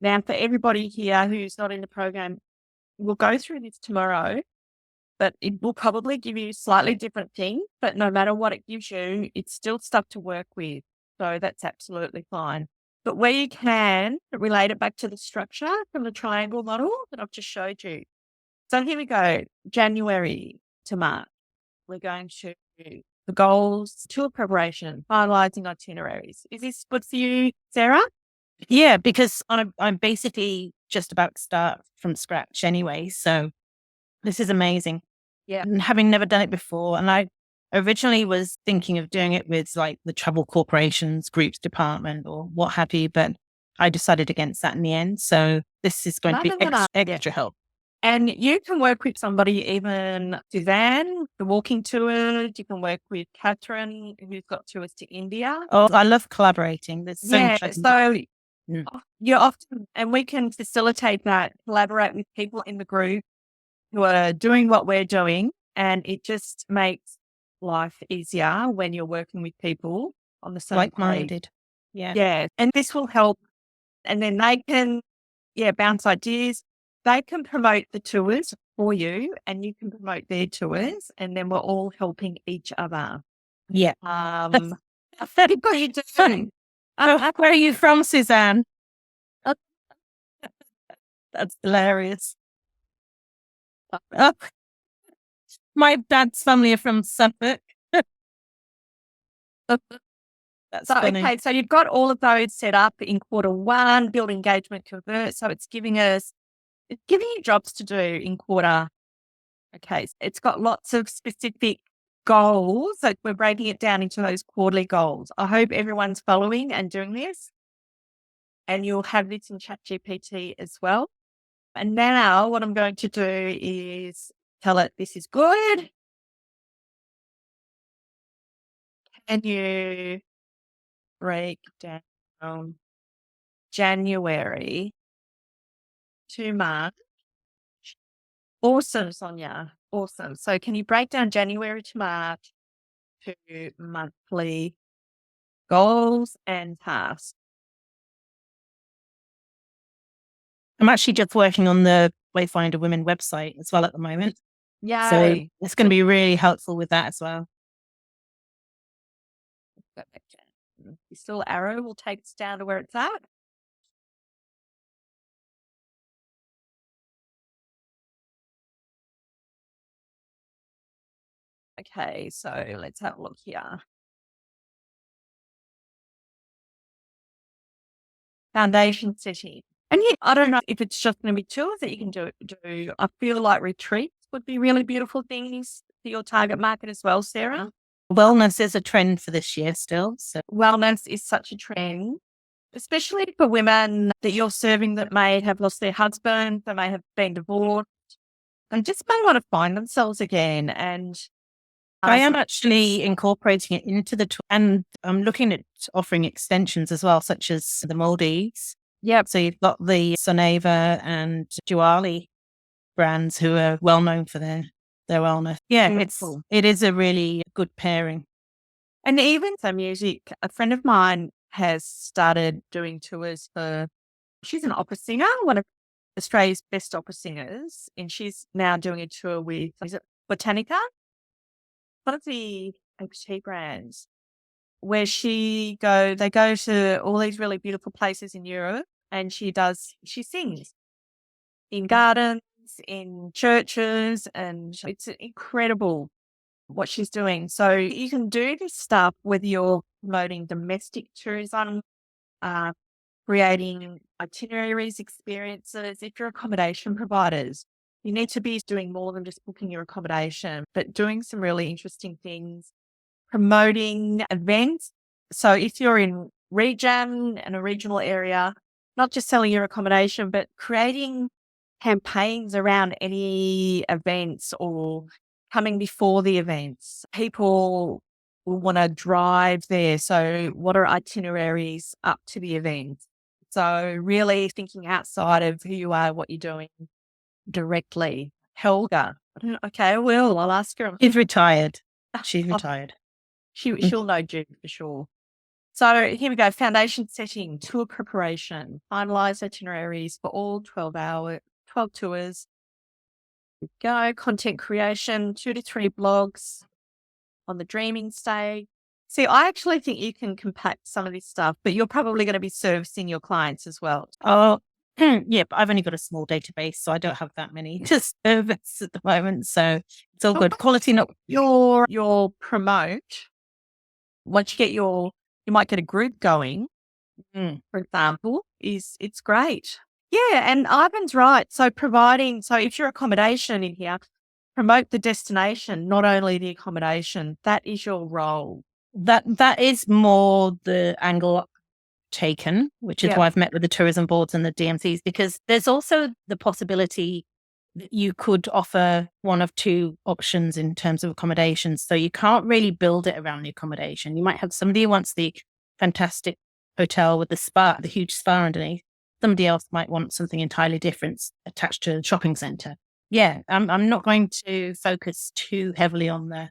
Now, for everybody here who's not in the program, we'll go through this tomorrow, but it will probably give you slightly different things. But no matter what it gives you, it's still stuff to work with. So that's absolutely fine. But where you can relate it back to the structure from the triangle model that I've just showed you. So here we go, January to March. We're going to the goals, tour preparation, finalizing itineraries. Is this good for you, Sarah? Yeah, because I'm basically just about to start from scratch anyway. So this is amazing. Yeah. And having never done it before, and I originally was thinking of doing it with like the travel corporations, groups department or what have you, but I decided against that in the end. So this is going to be extra help. And you can work with somebody, even Suzanne, the walking tours. You can work with Catherine, who's got tours to India. Oh, I love collaborating. There's so much I can do. You're often, and we can facilitate that, collaborate with people in the group who are doing what we're doing. And it just makes life easier when you're working with people on the same like-minded. Yeah. Yeah. And this will help. And then they can, bounce ideas. They can promote the tours for you and you can promote their tours. And then we're all helping each other. Yeah. What are you doing? Where are you from, Suzanne? That's hilarious. My dad's family are from Suffolk. That's funny. Okay, so you've got all of those set up in quarter 1, build engagement, convert. So it's giving you jobs to do in quarter. Okay, so it's got lots of specific goals. So we're breaking it down into those quarterly goals. I hope everyone's following and doing this. And you'll have this in ChatGPT as well. And now what I'm going to do is tell it this is good. Can you break down January to March. Awesome, Sonia. Awesome. So can you break down January to March to monthly goals and tasks? I'm actually just working on the Wayfinder Women website as well at the moment. So Yay. it's going to be really helpful with that as well. Go back down. This little arrow will take us down to where it's at. Okay, so let's have a look here. Foundation setting. And yeah, I don't know if it's just going to be tours that you can do. I feel like retreats would be really beautiful things for your target market as well, Sarah. Wellness is a trend for this year still. So Wellness is such a trend, especially for women that you're serving that may have lost their husband, they may have been divorced, and just may want to find themselves again. And I am actually incorporating it into and I'm looking at offering extensions as well, such as the Maldives. yeah, So you've got the Soneva and Diwali brands who are well known for their wellness. Yeah, beautiful. it is a really good pairing. And even some music, a friend of mine has started doing tours she's an opera singer, one of Australia's best opera singers, and she's now doing a tour with, is it Botanica? One of the HT brands, where they go to all these really beautiful places in Europe, and she sings in gardens, in churches, and it's incredible what she's doing. So you can do this stuff whether you're promoting domestic tourism, creating itineraries, experiences. If you're accommodation providers, you need to be doing more than just booking your accommodation, but doing some really interesting things, promoting events. So if you're in region and a regional area, not just selling your accommodation, but creating campaigns around any events or coming before the events. People will want to drive there. So what are itineraries up to the event? So really thinking outside of who you are, what you're doing directly. Helga. I don't know. Okay, I'll ask her. She's retired. She's retired. She'll know June for sure. So here we go. Foundation setting, tour preparation, finalize itineraries for all 12 tours. Go. Content creation, 2 to 3 blogs on the dreaming stage. See, I actually think you can compact some of this stuff, but you're probably going to be servicing your clients as well. Oh, yeah, but I've only got a small database, so I don't have that many to service at the moment. So it's all good. Quality, not your promote. Once you get you might get a group going, for example, it's great. Yeah, and Ivan's right. So if your accommodation in here, promote the destination, not only the accommodation. That is your role. That is more the angle taken, which is why I've met with the tourism boards and the DMCs, because there's also the possibility that you could offer one of two options in terms of accommodation. So you can't really build it around the accommodation. You might have somebody who wants the fantastic hotel with the huge spa underneath. Somebody else might want something entirely different attached to a shopping centre. Yeah, I'm not going to focus too heavily on the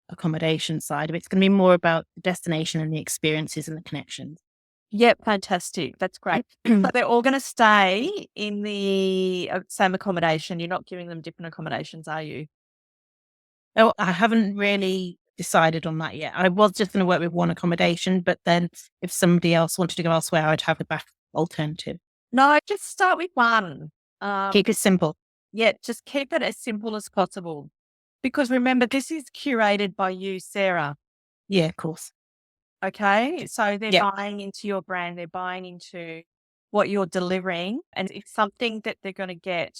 accommodation side of it. It's going to be more about the destination and the experiences and the connections. Yep, fantastic. That's great. But they're all going to stay in the same accommodation. You're not giving them different accommodations, are you? Oh, I haven't really decided on that yet. I was just going to work with one accommodation, but then if somebody else wanted to go elsewhere, I'd have a back alternative. No, just start with one. Keep it simple. Yeah, just keep it as simple as possible. Because remember, this is curated by you, Sarah. Yeah, of course. Okay. So they're buying into your brand, they're buying into what you're delivering. And it's something that they're going to get.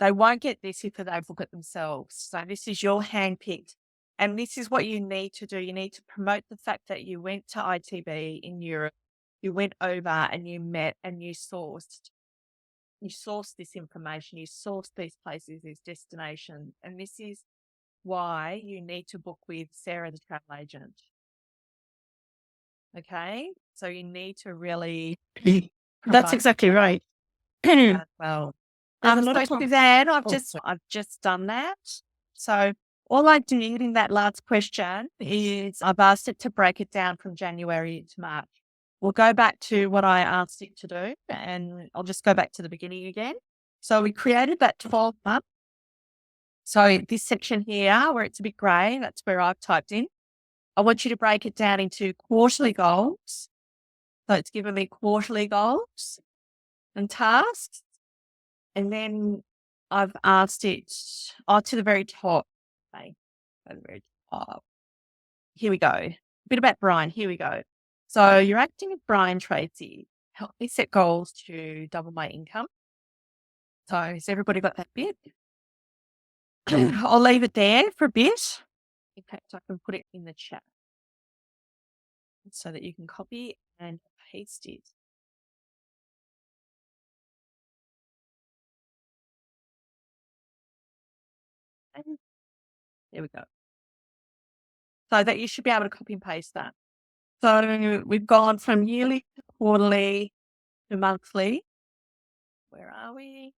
They won't get this if they book it themselves. So this is your handpicked. And this is what you need to do. You need to promote the fact that you went to ITB in Europe. You went over and you met and you sourced. You sourced this information. You sourced these places, these destinations. And this is why you need to book with Sarah, the travel agent. Okay. So you need to really That's provide exactly right. that well. There's a lot So of Suzanne, Oh, sorry. I've just done that. So all I did in that last question is I've asked it to break it down from January to March. We'll go back to what I asked it to do, and I'll just go back to the beginning again. So we created that 12 month. So this section here where it's a bit grey, that's where I've typed in. I want you to break it down into quarterly goals. So it's given me quarterly goals and tasks. And then I've asked it to the very top. Okay, to the very top. Here we go. A bit about Brian. Here we go. So you're acting with Brian Tracy. Help me set goals to double my income. So has everybody got that bit? I'll leave it there for a bit. In fact, I can put it in the chat so that you can copy and paste it. And there we go. So that you should be able to copy and paste that. So we've gone from yearly to quarterly to monthly. Where are we?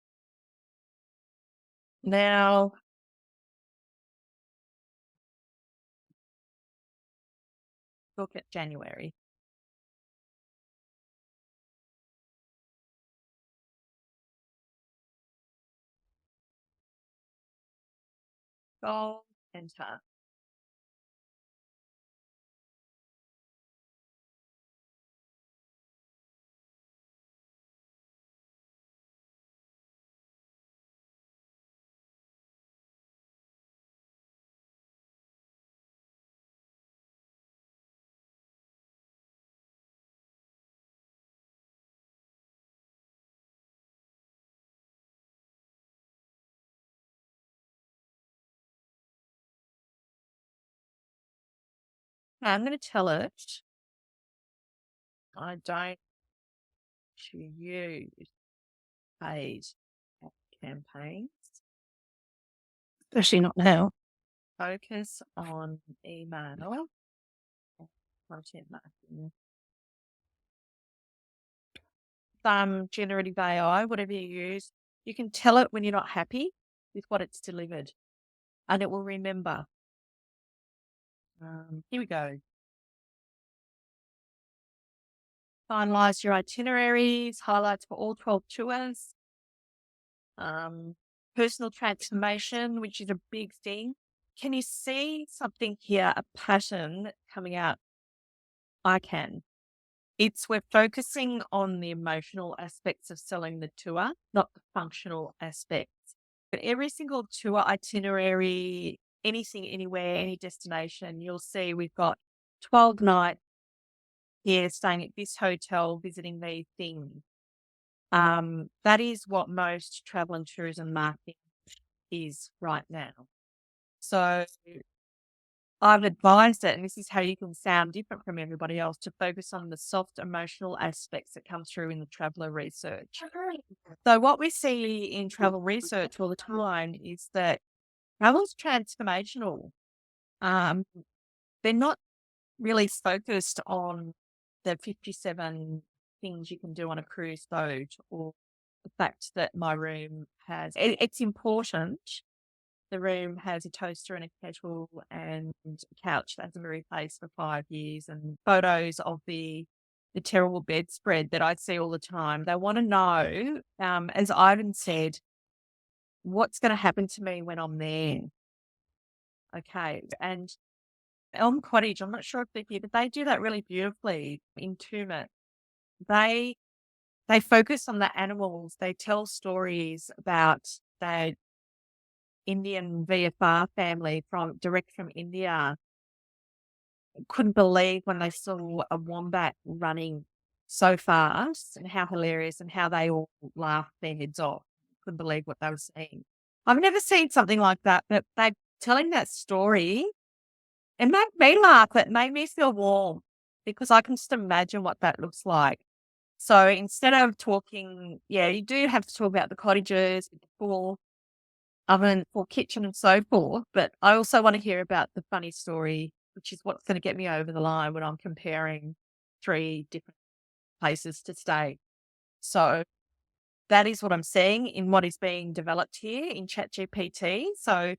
Now, look at January. Goal, enter. Now I'm going to tell it I don't to use paid campaigns. Especially not now. Focus on email and content marketing. Some generative AI, whatever you use, you can tell it when you're not happy with what it's delivered, and it will remember. Here we go. Finalize your itineraries, highlights for all 12 tours. Personal transformation, which is a big thing. Can you see something here, a pattern coming out? I can. We're focusing on the emotional aspects of selling the tour, not the functional aspects. But every single tour itinerary, anything, anywhere, any destination, you'll see we've got 12 nights here staying at this hotel, visiting these things. That is what most travel and tourism marketing is right now. So I've advised it, and this is how you can sound different from everybody else, to focus on the soft emotional aspects that come through in the traveller research. So what we see in travel research all the time is that travel's transformational. They're not really focused on the 57 things you can do on a cruise boat, or the fact that my room has, it's important. The room has a toaster and a kettle and a couch that hasn't been replaced for 5 years, and photos of the terrible bedspread that I see all the time. They want to know, as Ivan said, what's going to happen to me when I'm there. Okay. And Elm Cottage, I'm not sure if they're here, but they do that really beautifully in Tumut. They focus on the animals. They tell stories about their Indian VFR family direct from India. Couldn't believe when they saw a wombat running so fast, and how hilarious, and how they all laughed their heads off. Couldn't believe what they were seeing. I've never seen something like that, but they're telling that story. It made me laugh. It made me feel warm, because I can just imagine what that looks like. So instead of talking, you do have to talk about the cottages, the full oven, full kitchen and so forth, but I also want to hear about the funny story, which is what's going to get me over the line when I'm comparing 3 different places to stay. So that is what I'm seeing in what is being developed here in ChatGPT. So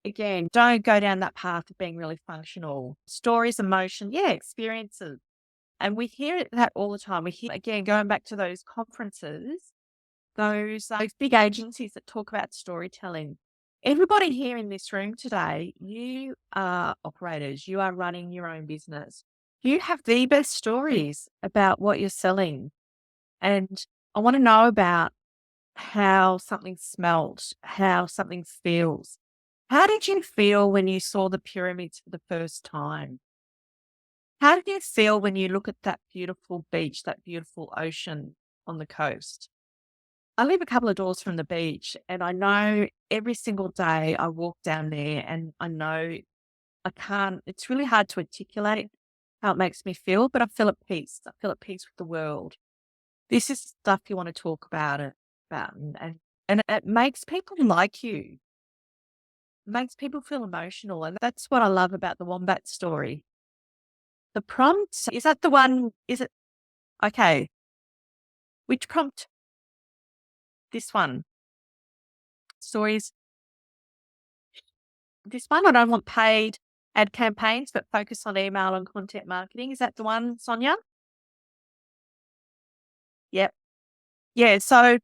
again, don't go down that path of being really functional. Stories, emotion, experiences. And we hear that all the time. We hear, again, going back to those conferences, those big agencies that talk about storytelling. Everybody here in this room today, you are operators. You are running your own business. You have the best stories about what you're selling. And I want to know about how something smells, how something feels. How did you feel when you saw the pyramids for the first time? How did you feel when you look at that beautiful beach, that beautiful ocean on the coast? I live a couple of doors from the beach, and I know every single day I walk down there and I know it's really hard to articulate how it makes me feel, but I feel at peace. I feel at peace with the world. This is stuff you want to talk about and it makes people like you. It makes people feel emotional. And that's what I love about the wombat story. The prompt, is that the one? Is it? Okay. Which prompt? This one. Stories. This one, I don't want paid ad campaigns, but focus on email and content marketing. Is that the one, Sonia? Yep. Yeah. So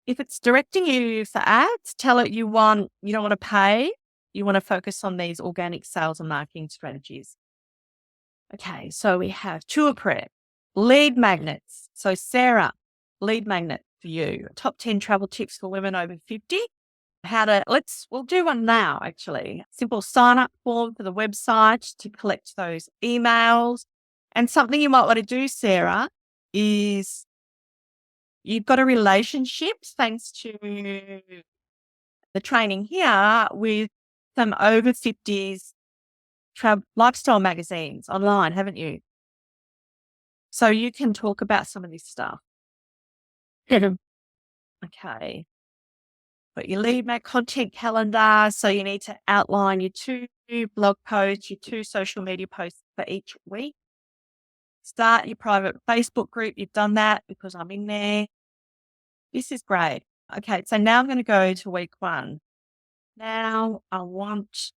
if it's directing you for ads, tell it you don't want to pay. You want to focus on these organic sales and marketing strategies. Okay. So we have tour prep, lead magnets. So Sarah, lead magnet for you. Top 10 travel tips for women over 50. We'll do one now, actually. Simple sign up form for the website to collect those emails. And something you might want to do, Sarah, is you've got a relationship, thanks to the training here, with some over 50s lifestyle magazines online, haven't you? So you can talk about some of this stuff. Okay. But your lead mag content calendar. So you need to outline your 2 blog posts, your 2 social media posts for each week. Start your private Facebook group. You've done that because I'm in there. This is great. Okay, so now I'm going to go to week 1. Now I want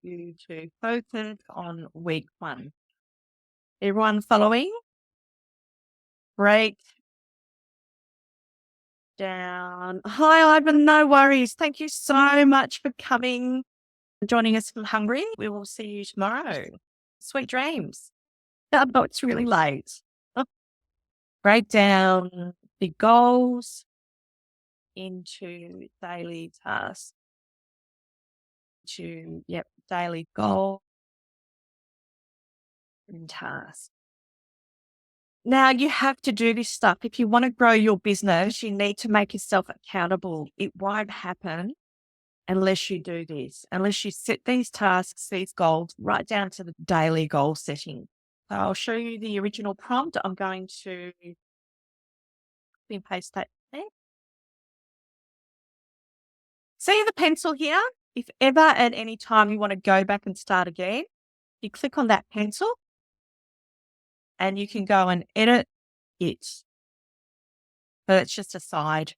you to focus on week 1. Everyone following? Break down. Hi, Ivan. No worries. Thank you so much for coming and joining us from Hungary. We will see you tomorrow. Sweet dreams. I know it's really late. Break down the goals into daily tasks. Daily goal and task. Now you have to do this stuff. If you want to grow your business, you need to make yourself accountable. It won't happen unless you do this, unless you set these tasks, these goals, right down to the daily goal setting. So I'll show you the original prompt. I'm going to copy and paste that there. See the pencil here? If ever at any time you want to go back and start again, you click on that pencil and you can go and edit it. So it's just a side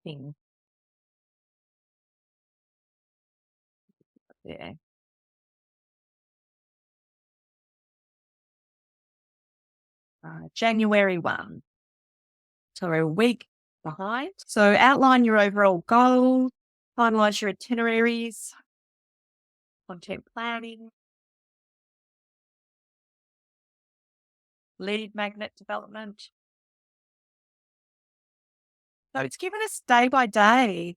thing. There. January 1. So we're a week behind. So outline your overall goals, finalize your itineraries, content planning, lead magnet development. So it's given us day by day.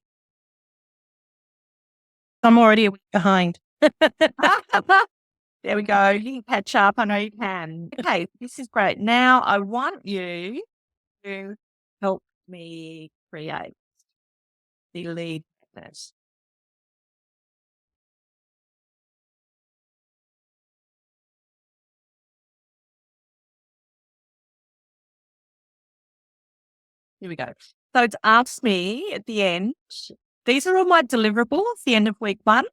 I'm already a week behind. There we go. You can catch up. I know you can. Okay, this is great. Now I want you to help me create the lead magnet. Here we go. So it's asked me at the end, these are all my deliverables, the end of week 1.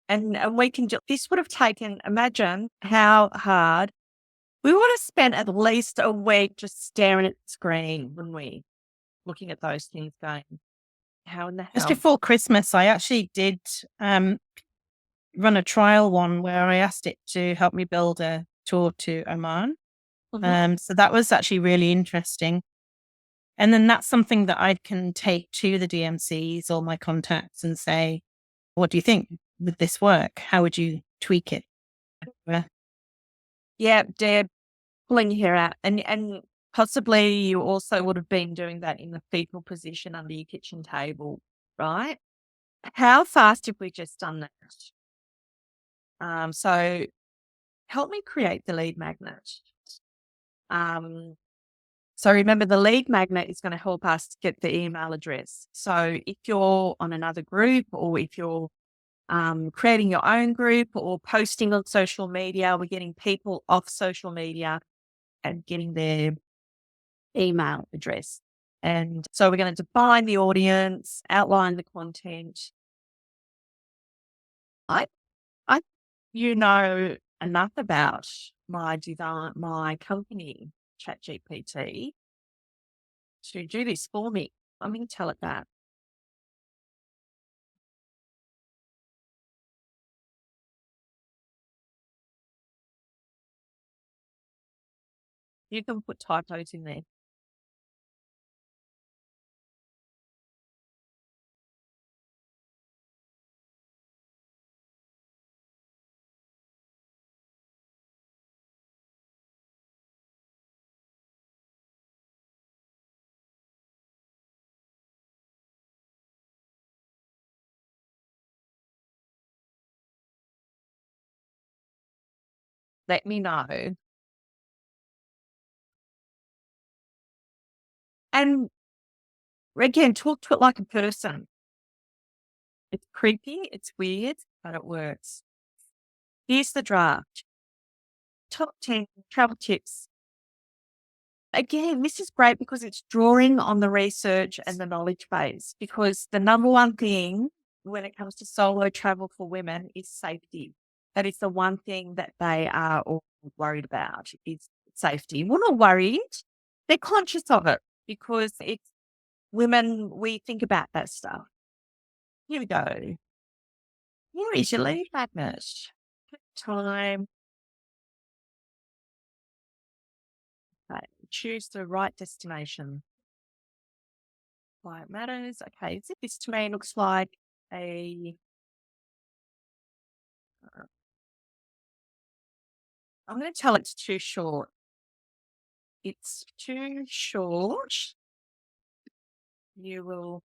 And we can this would have taken, imagine how hard. We would have spent at least a week just staring at the screen when we looking at those things going, how in the Just hell? before Christmas, I actually did run a trial one where I asked it to help me build a tour to Oman. So that was actually really interesting. And then that's something that I can take to the DMCs or my contacts and say, what do you think with this work? How would you tweak it? Yeah, Deb, pulling your hair out. And possibly you also would have been doing that in the fetal position under your kitchen table, right? How fast have we just done that? So help me create the lead magnet. So remember, the lead magnet is going to help us get the email address. So if you're on another group, or if you're creating your own group or posting on social media, we're getting people off social media and getting their email address. And so we're going to define the audience, outline the content. I enough about my company, ChatGPT, to do this for me. I'm going to tell it that. You can put typos in there. Let me know. And again, talk to it like a person. It's creepy, it's weird, but it works. Here's the draft. Top 10 travel tips. Again, this is great because it's drawing on the research and the knowledge base, because the number one thing when it comes to solo travel for women is safety. That is the one thing that they are all worried about, is safety. We're not worried. They're conscious of it because it's women, we think about that stuff. Here we go. Here is your lead magnet. Time. Okay. Choose the right destination. Why it matters. Okay, so this to me looks like a. I'm going to tell it's too short. It's too short. You will.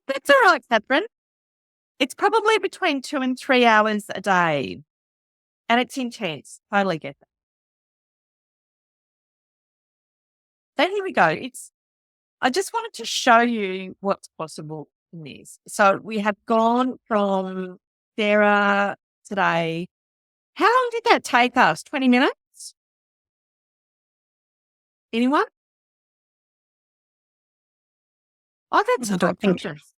That's all right, Catherine. It's probably between 2 and 3 hours a day. And it's intense. Totally get that. Then here we go. I just wanted to show you what's possible in this. So we have gone from Sarah today. How long did that take us? 20 minutes? Anyone? Oh, that's I don't think conscious.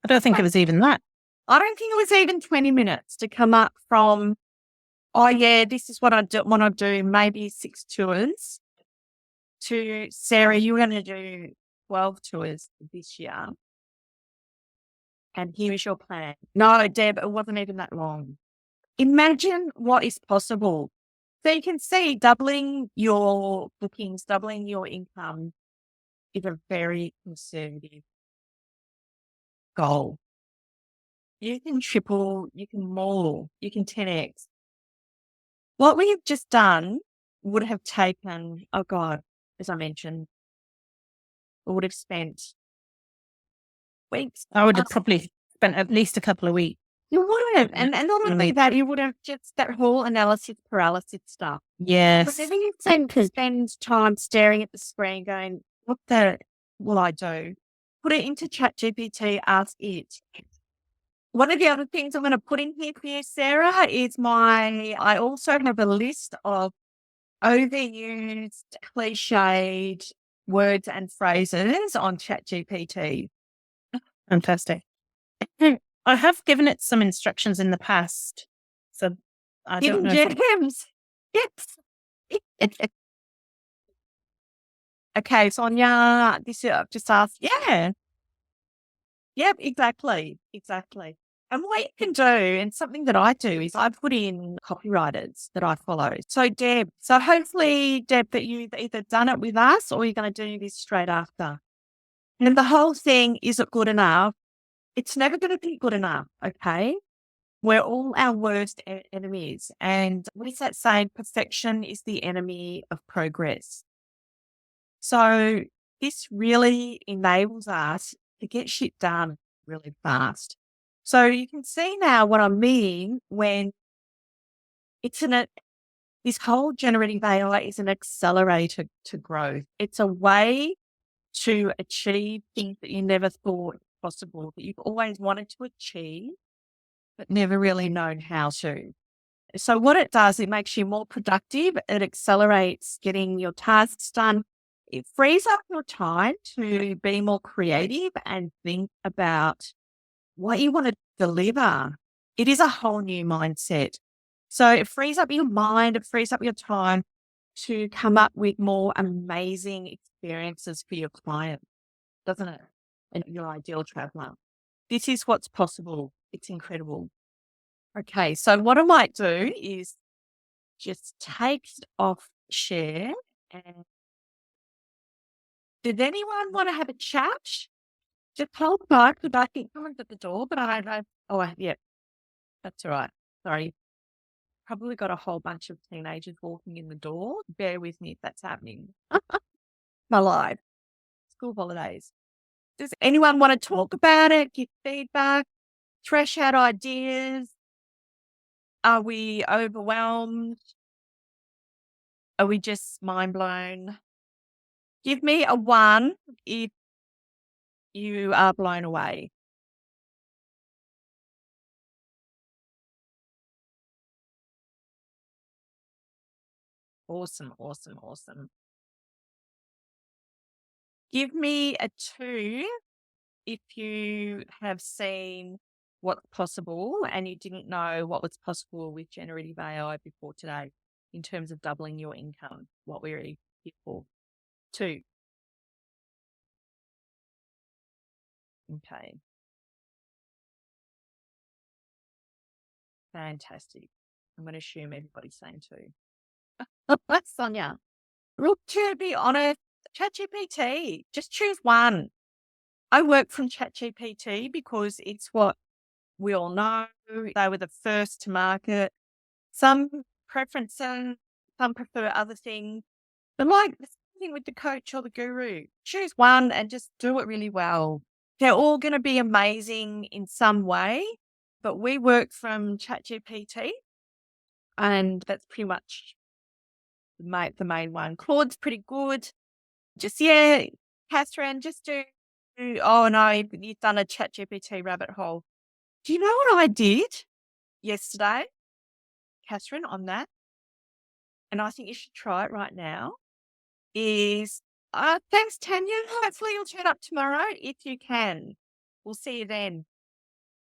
it was even that. I don't think it was even 20 minutes to come up from, oh yeah, this is what I want to do, maybe 6 tours, to Sarah, you're going to do 12 tours this year. And here's your plan. No, Deb, it wasn't even that long. Imagine what is possible. So you can see doubling your bookings, doubling your income is a very conservative goal. You can triple, you can more, you can 10x. What we have just done would have taken, oh God, as I mentioned, we would have spent weeks. I would have probably spent at least a couple of weeks. You would have. And not only that, you would have just that whole analysis paralysis stuff. Yes. Whenever you spend time staring at the screen going, what the will I do? Put it into ChatGPT, ask it. One of the other things I'm going to put in here for you, Sarah, is I also have a list of overused, cliched words and phrases on ChatGPT. Fantastic. I have given it some instructions in the past. So I don't Hidden know. gems. Yes. Okay, Sonia, this I've just asked. Yeah. Yep, exactly. Exactly. And what you can do, and something that I do, is I put in copywriters that I follow. So Deb, so hopefully, Deb, that you've either done it with us or you're going to do this straight after. And the whole thing isn't good enough. It's never going to be good enough. Okay. We're all our worst enemies. And what is that saying? Perfection is the enemy of progress. So this really enables us to get shit done really fast. So you can see now what I mean when it's this whole generative AI is an accelerator to growth. It's a way to achieve things that you never thought possible, that you've always wanted to achieve, but never really known how to. So what it does, it makes you more productive. It accelerates getting your tasks done. It frees up your time to be more creative and think about what you want to deliver. It is a whole new mindset. So it frees up your mind, it frees up your time to come up with more amazing experiences for your client, doesn't it? And your ideal traveler. This is what's possible. It's incredible. Okay, so what I might do is just take it off share. And did anyone want to have a chat? Just hold on, because I think someone's at the door, but I don't know. Oh, yeah, that's all right. Sorry. Probably got a whole bunch of teenagers walking in the door. Bear with me if that's happening. My life. School holidays. Does anyone want to talk about it, give feedback, thresh out ideas? Are we overwhelmed? Are we just mind blown? Give me a 1 if you are blown away. Awesome, awesome, awesome. Give me a 2 if you have seen what's possible and you didn't know what was possible with generative AI before today in terms of doubling your income, what we're here for. 2. Okay. Fantastic. I'm going to assume everybody's saying 2. That's Sonia. Look, to be honest, ChatGPT, just choose one. I work from ChatGPT because it's what we all know. They were the first to market. Some preferences, some prefer other things. But like the same thing with the coach or the guru, choose one and just do it really well. They're all going to be amazing in some way, but we work from ChatGPT, and that's pretty much the main one. Claude's pretty good. Just, yeah, Catherine, just do, oh no, you've done a ChatGPT rabbit hole. Do you know what I did yesterday, Catherine, on that? And I think you should try it right now. Is, thanks, Tanya. Hopefully you'll turn up tomorrow if you can. We'll see you then.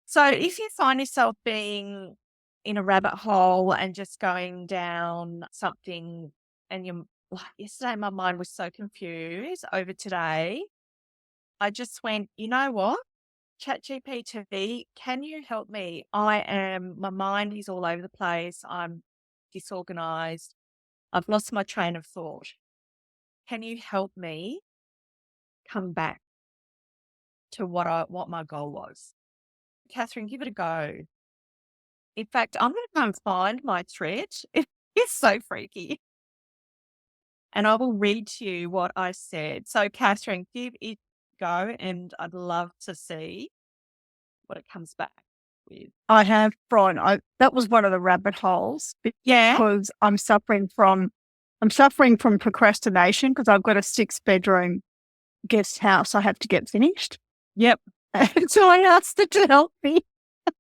So if you find yourself being in a rabbit hole and just going down something and you're like, yesterday my mind was so confused over today, I just went, you know what? ChatGPT, can you help me? My mind is all over the place. I'm disorganized. I've lost my train of thought. Can you help me come back to what my goal was? Catherine, give it a go. In fact, I'm going to go and find my thread. It's so freaky. And I will read to you what I said. So, Catherine, give it a go, and I'd love to see what it comes back with. I have, Brian. That was one of the rabbit holes Yeah. because I'm suffering from procrastination because I've got a 6-bedroom guest house I have to get finished. Yep. And so I asked it to help me.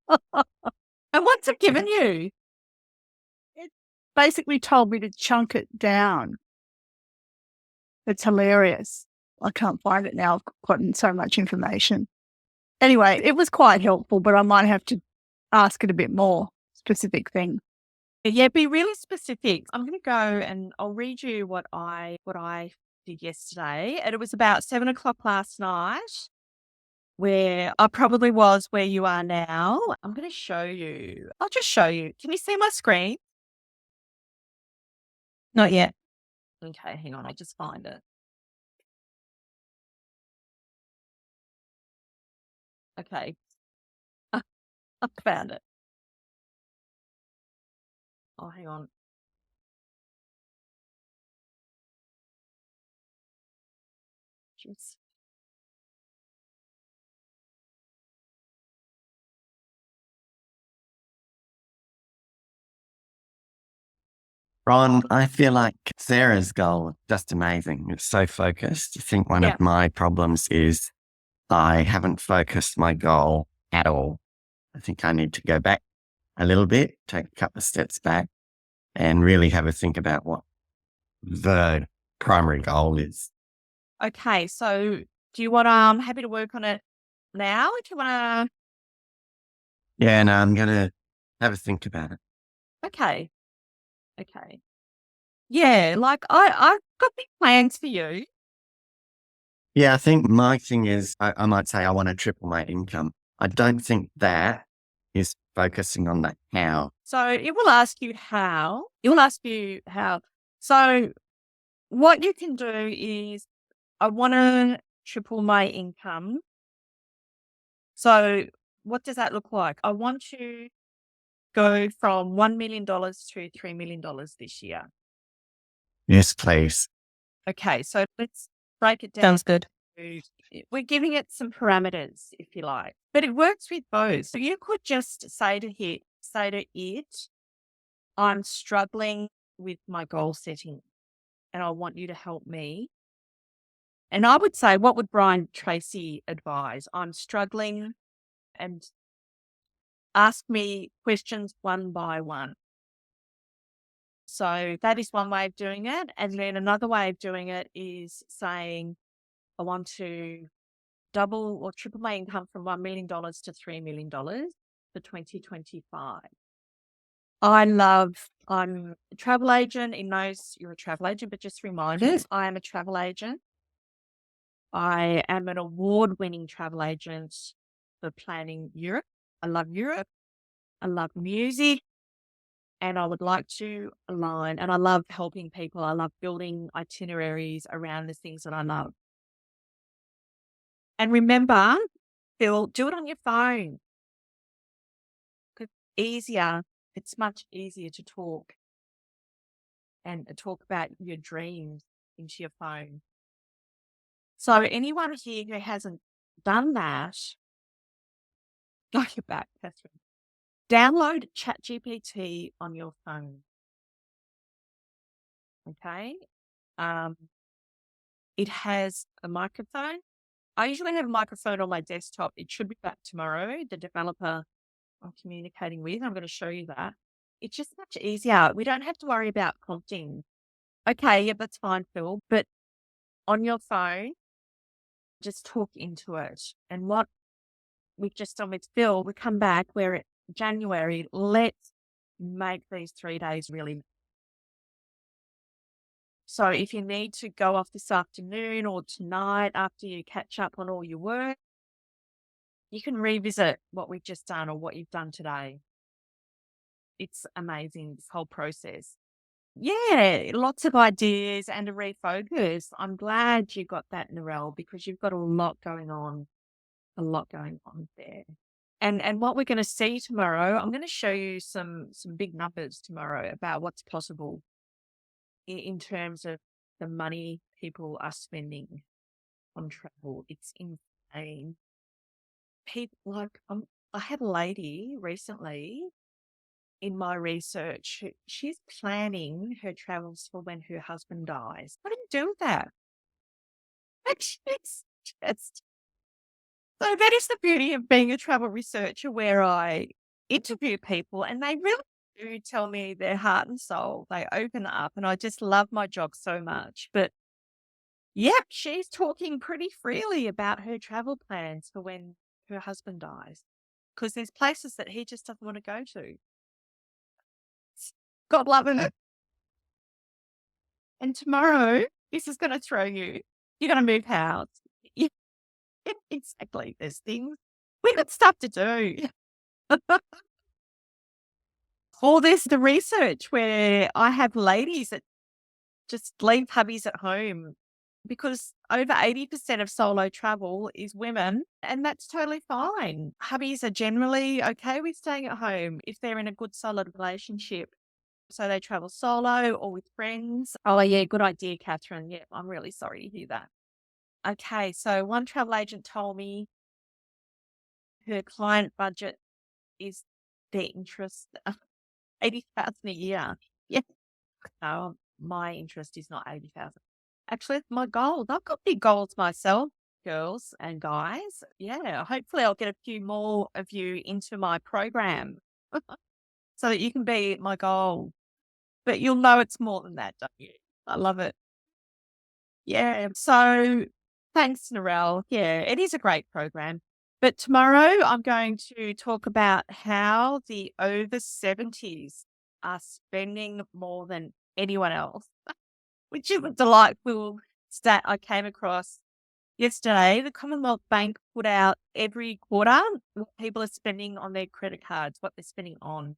And what's it given you? basically told me to chunk it down. It's hilarious. I can't find it now. I've gotten so much information. Anyway, it was quite helpful, but I might have to ask it a bit more specific thing. Yeah, be really specific. I'm going to go and I'll read you what I did yesterday. And it was about 7:00 last night, where I probably was where you are now. I'm going to show you. I'll just show you. Can you see my screen? Not yet. Okay, hang on. I'll just find it. Okay. I found it. Oh, hang on. Jeez. Ron, I feel like Sarah's goal is just amazing. It's so focused. I think one Yeah. of my problems is I haven't focused my goal at all. I think I need to go back a little bit, take a couple of steps back, and really have a think about what the primary goal is. Okay, so do you want I'm happy to work on it now? If you want Yeah, and I'm going to have a think about it. to, okay. Yeah, like I've got big plans for you. Yeah, I think my thing is I might say I want to triple my income. I don't think that is focusing on the how. So it will ask you how. It will ask you how. So what you can do is I want to triple my income. So what does that look like? I want to go from $1 million to $3 million this year. Yes, please. Okay, so let's break it down. Sounds good. We're giving it some parameters, if you like, but it works with both. So you could just say to it, I'm struggling with my goal setting and I want you to help me. And I would say, what would Brian Tracy advise? I'm struggling, and ask me questions one by one. So that is one way of doing it. And then another way of doing it is saying, I want to double or triple my income from $1 million to $3 million for 2025. I'm a travel agent. It knows you're a travel agent, but just reminders, I am a travel agent. I am an award-winning travel agent for planning Europe. I love Europe. I love music. And I would like to align, and I love helping people. I love building itineraries around the things that I love. And remember, Phil, do it on your phone. 'Cause it's much easier to talk and talk about your dreams into your phone. So anyone here who hasn't done that, go back, Catherine. Download ChatGPT on your phone. Okay. It has a microphone. I usually have a microphone on my desktop. It should be back tomorrow. The developer I'm communicating with, I'm going to show you that. It's just much easier. We don't have to worry about prompting. Okay, yeah, that's fine, Phil. But on your phone, just talk into it. And what we've just done with Phil, we come back, we're at January. Let's make these 3 days really. So if you need to go off this afternoon or tonight after you catch up on all your work, you can revisit what we've just done or what you've done today. It's amazing, this whole process. Yeah, lots of ideas and a refocus. I'm glad you got that, Narelle, because you've got a lot going on there. And what we're going to see tomorrow, I'm going to show you some big numbers tomorrow about what's possible in terms of the money people are spending on travel. It's insane. People I had a lady recently in my research, she's planning her travels for when her husband dies. What do you do with that? It's just so that is the beauty of being a travel researcher, where I interview people and they really do tell me their heart and soul. They open up, and I just love my job so much. But yep, she's talking pretty freely about her travel plans for when her husband dies, because there's places that he just doesn't want to go to. God love it. And tomorrow, this is going to throw you. You're going to move house. Yeah, exactly. There's things. We've got stuff to do. All this, the research where I have ladies that just leave hubbies at home because over 80% of solo travel is women, and that's totally fine. Hubbies are generally okay with staying at home if they're in a good, solid relationship. So they travel solo or with friends. Oh, yeah, good idea, Catherine. Yeah, I'm really sorry to hear that. Okay, so one travel agent told me her client budget is their interest, 80,000 a year. Yeah. No, my interest is not 80,000. Actually, it's my goals. I've got big goals myself, girls and guys. Yeah, hopefully I'll get a few more of you into my program so that you can be my goal. But you'll know it's more than that, don't you? I love it. Yeah. So thanks, Narelle. Yeah, it is a great program. But tomorrow I'm going to talk about how the over 70s are spending more than anyone else, which is a delightful stat I came across yesterday. The Commonwealth Bank put out every quarter what people are spending on their credit cards, what they're spending on.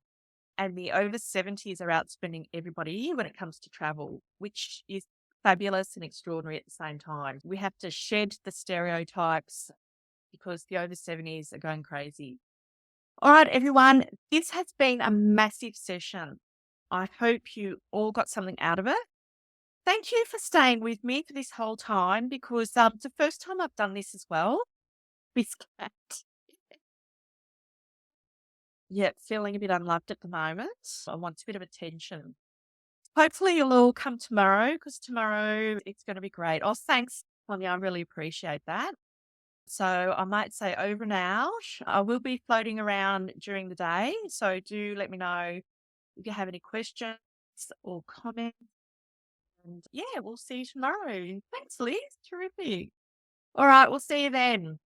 And the over 70s are outspending everybody when it comes to travel, which is fabulous and extraordinary at the same time. We have to shed the stereotypes because the over 70s are going crazy. All right, everyone, this has been a massive session. I hope you all got something out of it. Thank you for staying with me for this whole time because it's the first time I've done this as well. This cat. Yeah, feeling a bit unloved at the moment. I want a bit of attention. Hopefully you'll all come tomorrow because tomorrow it's going to be great. Oh, thanks, Sonia. I really appreciate that. So I might say over now. I will be floating around during the day. So do let me know if you have any questions or comments. And yeah, we'll see you tomorrow. Thanks, Liz. Terrific. All right, we'll see you then.